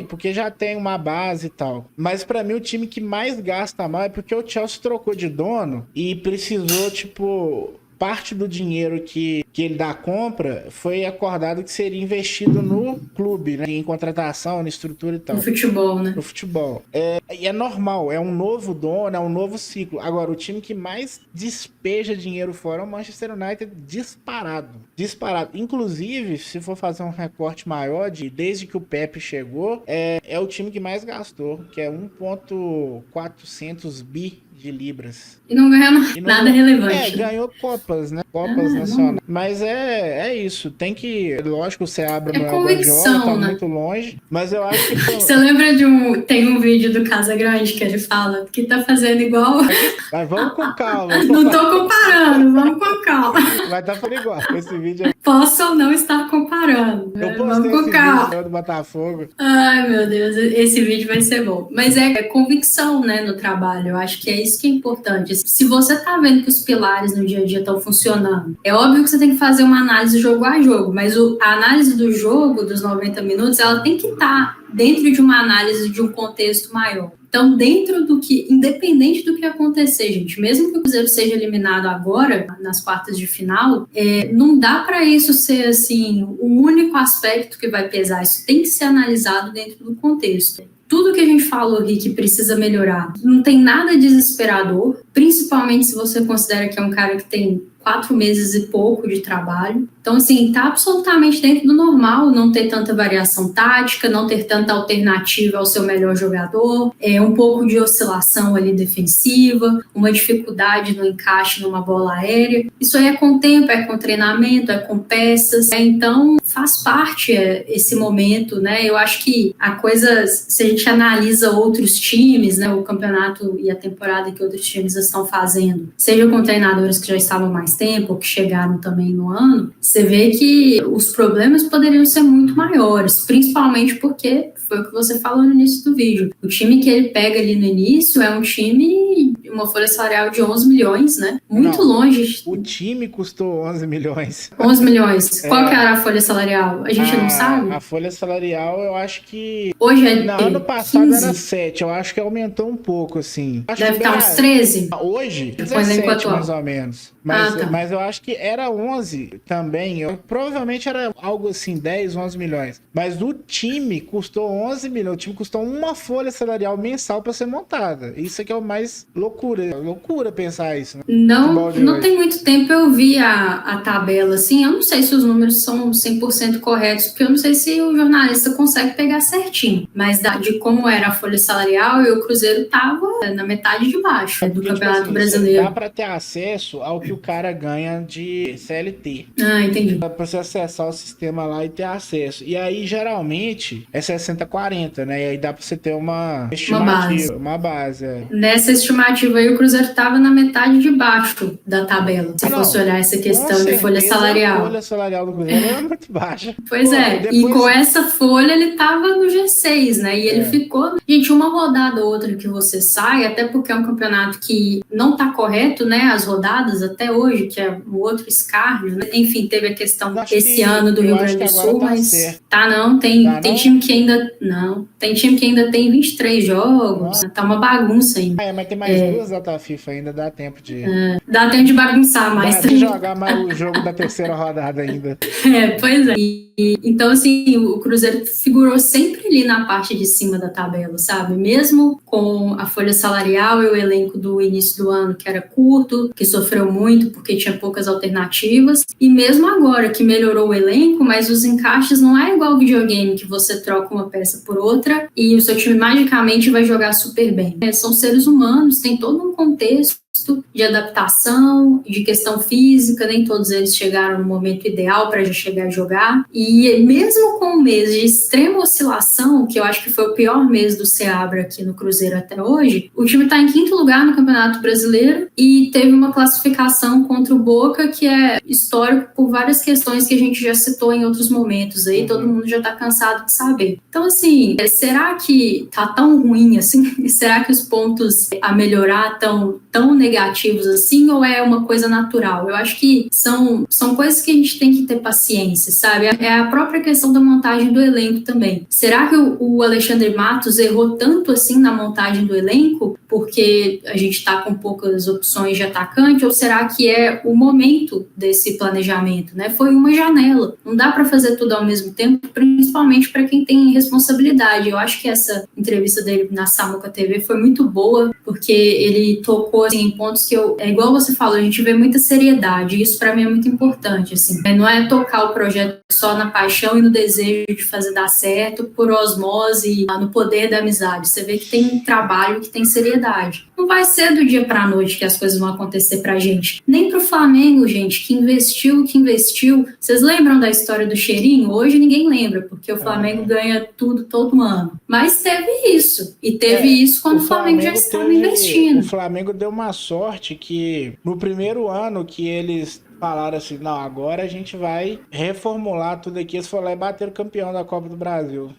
Porque já tem uma base e tal. Mas pra mim o time que mais gasta mal é porque o Chelsea trocou de dono e precisou, tipo... Parte do dinheiro que ele dá compra foi acordado que seria investido no clube, né? Em contratação, na estrutura e tal. No futebol, né? No futebol. E é normal, é um novo dono, é um novo ciclo. Agora, o time que mais despeja dinheiro fora é o Manchester United, disparado. Disparado. Inclusive, se for fazer um recorte maior, desde que o Pepe chegou, é o time que mais gastou, que é 1.400 bi de libras. E não ganhou nada relevante. Ganhou Copas, né? Copas nacionais. Mas é isso. Tem que... Lógico, você abre no Guardiola, tá muito longe. Mas eu acho que... Você lembra tem um vídeo do Casa Grande que ele fala que tá fazendo igual... Mas vamos com calma. Não tô comparando, vamos com calma. Mas tá falando igual. Esse vídeo... Posso ou não estar comparando. Eu postei esse vídeo do Botafogo. Ai, meu Deus. Esse vídeo vai ser bom. Mas é convicção, né, no trabalho. Eu acho que é isso que é importante. Se você tá vendo que os pilares no dia a dia estão funcionando, é óbvio que você tem que fazer uma análise jogo a jogo, mas a análise do jogo, dos 90 minutos, ela tem que estar dentro de uma análise de um contexto maior. Então, independente do que acontecer, gente, mesmo que o Cruzeiro seja eliminado agora, nas quartas de final, não dá para isso ser, assim, o único aspecto que vai pesar. Isso tem que ser analisado dentro do contexto. Tudo que a gente falou aqui que precisa melhorar, não tem nada desesperador, principalmente se você considera que é um cara que tem 4 meses e pouco de trabalho. Então, assim, tá absolutamente dentro do normal não ter tanta variação tática, não ter tanta alternativa ao seu melhor jogador, um pouco de oscilação ali defensiva, uma dificuldade no encaixe numa bola aérea. Isso aí é com tempo, é com treinamento, é com peças. Então, faz parte esse momento, né? Eu acho que a coisa, se a gente analisa outros times, né, o campeonato e a temporada que outros times estão fazendo, seja com treinadores que já estavam mais tempo, ou que chegaram também no ano, você vê que os problemas poderiam ser muito maiores, principalmente porque foi o que você falou no início do vídeo. O time que ele pega ali no início é um time, uma folha salarial de 11 milhões, né? Muito longe. O time custou 11 milhões. 11 milhões. Qual que era a folha salarial? A gente não sabe? A folha salarial, eu acho que... Hoje ano passado 15. Era 7. Eu acho que aumentou um pouco, assim. Deve estar uns 13? Hoje, 17 mais ou menos. Mas eu acho que era 11 também. Provavelmente era algo assim, 10, 11 milhões. Mas o time custou 11 milhões. O time custou uma folha salarial mensal para ser montada. Isso é que é o mais loucura. loucura pensar isso, né? Não tem muito tempo eu vi a tabela, assim, eu não sei se os números são 100% corretos, porque eu não sei se o jornalista consegue pegar certinho, mas de como era a folha salarial, e o Cruzeiro tava na metade de baixo do Campeonato Brasileiro. Dá pra ter acesso ao que o cara ganha de CLT. Ah, entendi. Dá pra você acessar o sistema lá e ter acesso. E aí, geralmente, é 60-40, né? E aí dá pra você ter uma estimativa, uma base. Nessa estimativa aí, o Cruzeiro estava na metade de baixo da tabela, se fosse olhar essa questão de folha salarial. A folha salarial do Cruzeiro era muito baixa. Pois depois... e com essa folha ele estava no G6, né? E ele ficou... Gente, uma rodada ou outra que você sai, até porque é um campeonato que não tá correto, né? As rodadas até hoje, que é um outro escárnio, né? Enfim, teve a questão esse ano do Rio Grande do Sul, mas... Certo. Tem time que ainda... Não, tem time que ainda tem 23 jogos, tá uma bagunça ainda. Mas tem mais duas data FIFA ainda, dá tempo de... dá tempo de bagunçar mais. Dá de jogar mais o jogo da terceira rodada ainda. Pois é. Então, assim, o Cruzeiro figurou sempre ali na parte de cima da tabela, sabe? Mesmo com a folha salarial e o elenco do início do ano, que era curto, que sofreu muito porque tinha poucas alternativas, e mesmo agora que melhorou o elenco, mas os encaixes não é igual ao videogame, que você troca uma peça por outra e o seu time magicamente vai jogar super bem. São seres humanos, tem todo um contexto de adaptação, de questão física, nem todos eles chegaram no momento ideal para já chegar a jogar, e mesmo com um mês de extrema oscilação, que eu acho que foi o pior mês do Seabra aqui no Cruzeiro até hoje, o time está em 5º lugar no Campeonato Brasileiro e teve uma classificação contra o Boca que é histórico por várias questões que a gente já citou em outros momentos aí, todo mundo já está cansado de saber. Então, assim, será que tá tão ruim assim? Será que os pontos a melhorar tão negativos assim, ou é uma coisa natural? Eu acho que são coisas que a gente tem que ter paciência, sabe? É a própria questão da montagem do elenco também. Será que o Alexandre Matos errou tanto assim na montagem do elenco porque a gente tá com poucas opções de atacante, ou será que é o momento desse planejamento, né? Foi uma janela. Não dá para fazer tudo ao mesmo tempo, principalmente para quem tem responsabilidade. Eu acho que essa entrevista dele na Samuca TV foi muito boa, porque ele tocou assim, em pontos que é igual você falou, a gente vê muita seriedade, e isso para mim é muito importante, assim. Não é tocar o projeto só na paixão e no desejo de fazer dar certo, por osmose, no poder da amizade. Você vê que tem um trabalho, que tem seriedade. Não vai ser do dia pra noite que as coisas vão acontecer pra gente. Nem pro Flamengo, gente, que investiu. Vocês lembram da história do cheirinho? Hoje ninguém lembra, porque o Flamengo ganha tudo todo ano. Mas teve isso. E teve isso quando o Flamengo já estava investindo. O Flamengo deu uma sorte que no primeiro ano que eles falaram assim, não, agora a gente vai reformular tudo aqui. Eles foram lá e bateram o campeão da Copa do Brasil.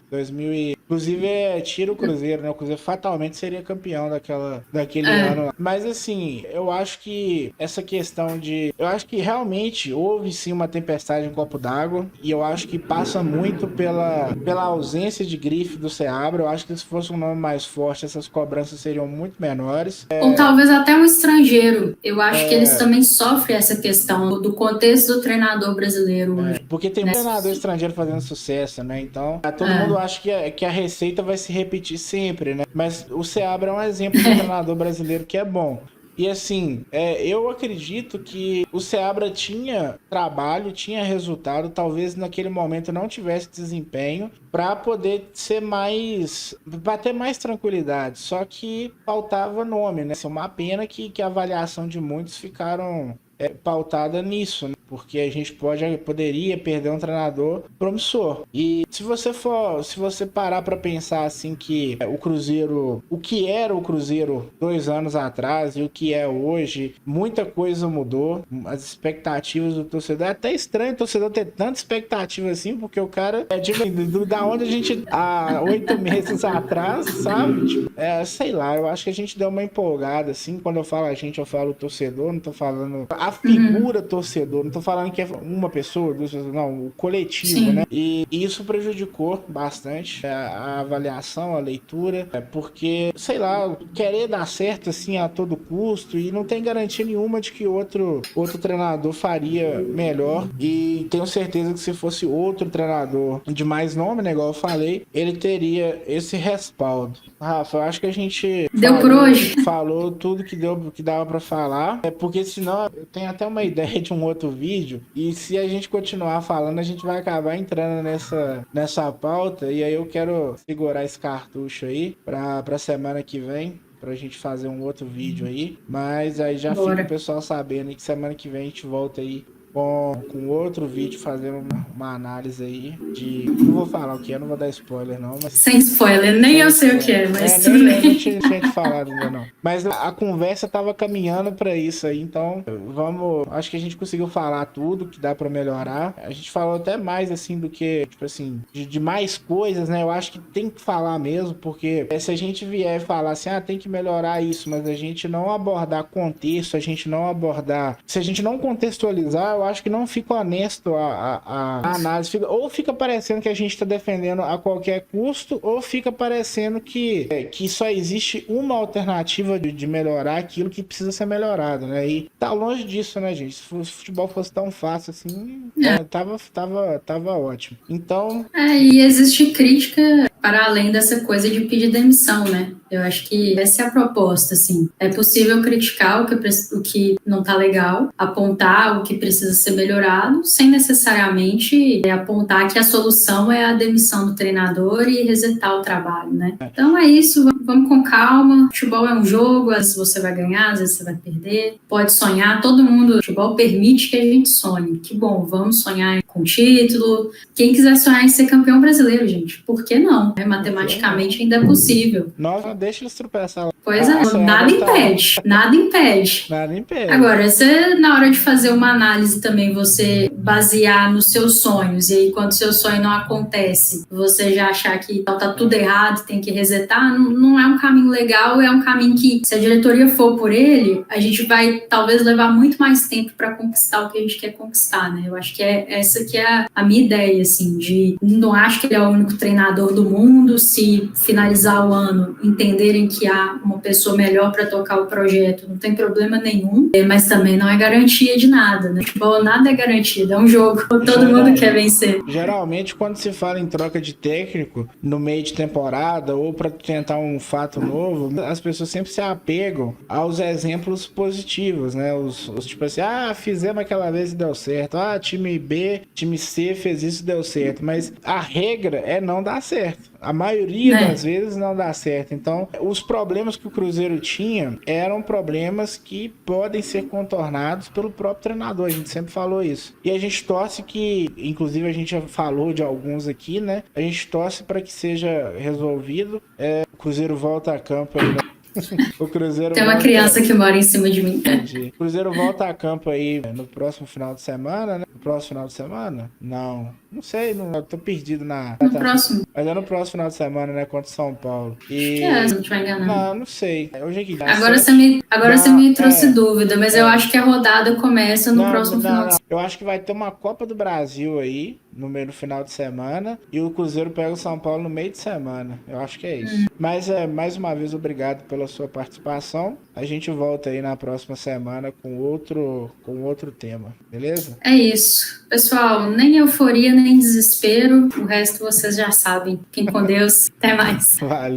Inclusive, tira o Cruzeiro, né? O Cruzeiro fatalmente seria campeão daquele ano lá. Mas assim, eu acho que essa questão eu acho que realmente houve sim uma tempestade em copo d'água. E eu acho que passa muito pela ausência de grife do Seabra. Eu acho que se fosse um nome mais forte, essas cobranças seriam muito menores. Ou talvez até um estrangeiro. Eu acho que eles também sofrem essa questão do contexto do treinador brasileiro hoje. Porque tem muito treinador estrangeiro fazendo sucesso, né? Então, todo mundo acha que a receita vai se repetir sempre, né? Mas o Seabra é um exemplo de um treinador brasileiro que é bom. E assim, eu acredito que o Seabra tinha trabalho, tinha resultado, talvez naquele momento não tivesse desempenho para poder para ter mais tranquilidade. Só que faltava nome, né? É uma pena que a avaliação de muitos ficaram pautada nisso, né? Porque a gente poderia perder um treinador promissor. E se você parar para pensar assim que o Cruzeiro, o que era o Cruzeiro 2 anos atrás e o que é hoje, muita coisa mudou. As expectativas do torcedor, é até estranho o torcedor ter tanta expectativa assim, porque o cara da onde a gente há 8 meses atrás, sabe? Tipo, sei lá, eu acho que a gente deu uma empolgada assim. Quando eu falo a gente, eu falo o torcedor, não tô falando a figura torcedor, não tô falando que é uma pessoa, duas pessoas, não, o coletivo, Sim. né? E isso prejudicou bastante a avaliação, a leitura, porque, sei lá, querer dar certo assim a todo custo e não tem garantia nenhuma de que outro treinador faria melhor. E tenho certeza que se fosse outro treinador de mais nome, né, igual eu falei, ele teria esse respaldo. Rafa, eu acho que a gente Deu por hoje. falou tudo que dava pra falar, porque senão eu tenho até uma ideia de um outro vídeo, e se a gente continuar falando, a gente vai acabar entrando nessa pauta, e aí eu quero segurar esse cartucho aí pra semana que vem, pra gente fazer um outro vídeo aí, mas aí já Bora. fica o pessoal sabendo que semana que vem a gente volta aí com outro vídeo, fazendo uma análise aí de... Não vou falar o que é, não vou dar spoiler não, mas... Sem spoiler, nem eu sei o que é, mas tudo nem eu bem. não tinha te falado ainda não. Mas a conversa tava caminhando pra isso aí, então vamos... Acho que a gente conseguiu falar tudo que dá pra melhorar. A gente falou até mais, assim, do que, tipo assim, de mais coisas, né? Eu acho que tem que falar mesmo, porque se a gente vier falar assim, tem que melhorar isso, mas a gente não abordar contexto, a gente não abordar... Se a gente não contextualizar, eu acho que não fica honesto a análise. Ou fica parecendo que a gente tá defendendo a qualquer custo, ou fica parecendo que só existe uma alternativa de melhorar aquilo que precisa ser melhorado, né? E tá longe disso, né, gente? Se o futebol fosse tão fácil assim, tava ótimo. Então... E existe crítica para além dessa coisa de pedir demissão, né? Eu acho que essa é a proposta, assim. É possível criticar o que não tá legal, apontar o que precisa ser melhorado, sem necessariamente apontar que a solução é a demissão do treinador e resetar o trabalho, né? Então é isso, vamos com calma. Futebol é um jogo, às vezes você vai ganhar, às vezes você vai perder. Pode sonhar, todo mundo, o futebol permite que a gente sonhe. Que bom, vamos sonhar com título. Quem quiser sonhar em ser campeão brasileiro, gente, por que não? Matematicamente ainda é possível. Nossa, deixa eles tropeçar lá. Pois é, nada impede, nada impede. Nada impede. Agora, você, na hora de fazer uma análise também, você basear nos seus sonhos, e aí quando seu sonho não acontece, você já achar que tá tudo errado, tem que resetar, não é um caminho legal, é um caminho que, se a diretoria for por ele, a gente vai talvez levar muito mais tempo para conquistar o que a gente quer conquistar, né? Eu acho que essa que é a minha ideia, assim, de não acho que ele é o único treinador do mundo, se finalizar o ano, entenderem que há uma pessoa melhor para tocar o projeto, não tem problema nenhum, mas também não é garantia de nada, né? Futebol nada é garantido, é um jogo, todo mundo quer vencer. Geralmente, quando se fala em troca de técnico no meio de temporada ou para tentar um fato novo, as pessoas sempre se apegam aos exemplos positivos, né? Os tipo assim, fizemos aquela vez e deu certo, time B, time C fez isso e deu certo, mas a regra é não dar certo. A maioria das vezes não dá certo. Então, os problemas que o Cruzeiro tinha eram problemas que podem ser contornados pelo próprio treinador. A gente sempre falou isso. E a gente torce que, inclusive a gente já falou de alguns aqui, né? A gente torce para que seja resolvido. O Cruzeiro volta a campo aí, né? O Cruzeiro tem uma criança que mora em cima de mim. Entendi. O Cruzeiro volta a campo aí no próximo final de semana, né? No próximo final de semana? Não sei, eu tô perdido no próximo. Mas é no próximo final de semana, né? Contra o São Paulo. Se não estiver enganando. Não sei. Hoje é que Agora você me trouxe dúvida, mas eu acho que a rodada começa no próximo final de semana. Eu acho que vai ter uma Copa do Brasil aí, no meio do final de semana, e o Cruzeiro pega o São Paulo no meio de semana. Eu acho que é isso. Mas, mais uma vez, obrigado pela sua participação. A gente volta aí na próxima semana com outro tema, beleza? É isso. Pessoal, nem euforia, nem desespero. O resto vocês já sabem. Fiquem com Deus. Até mais. Valeu.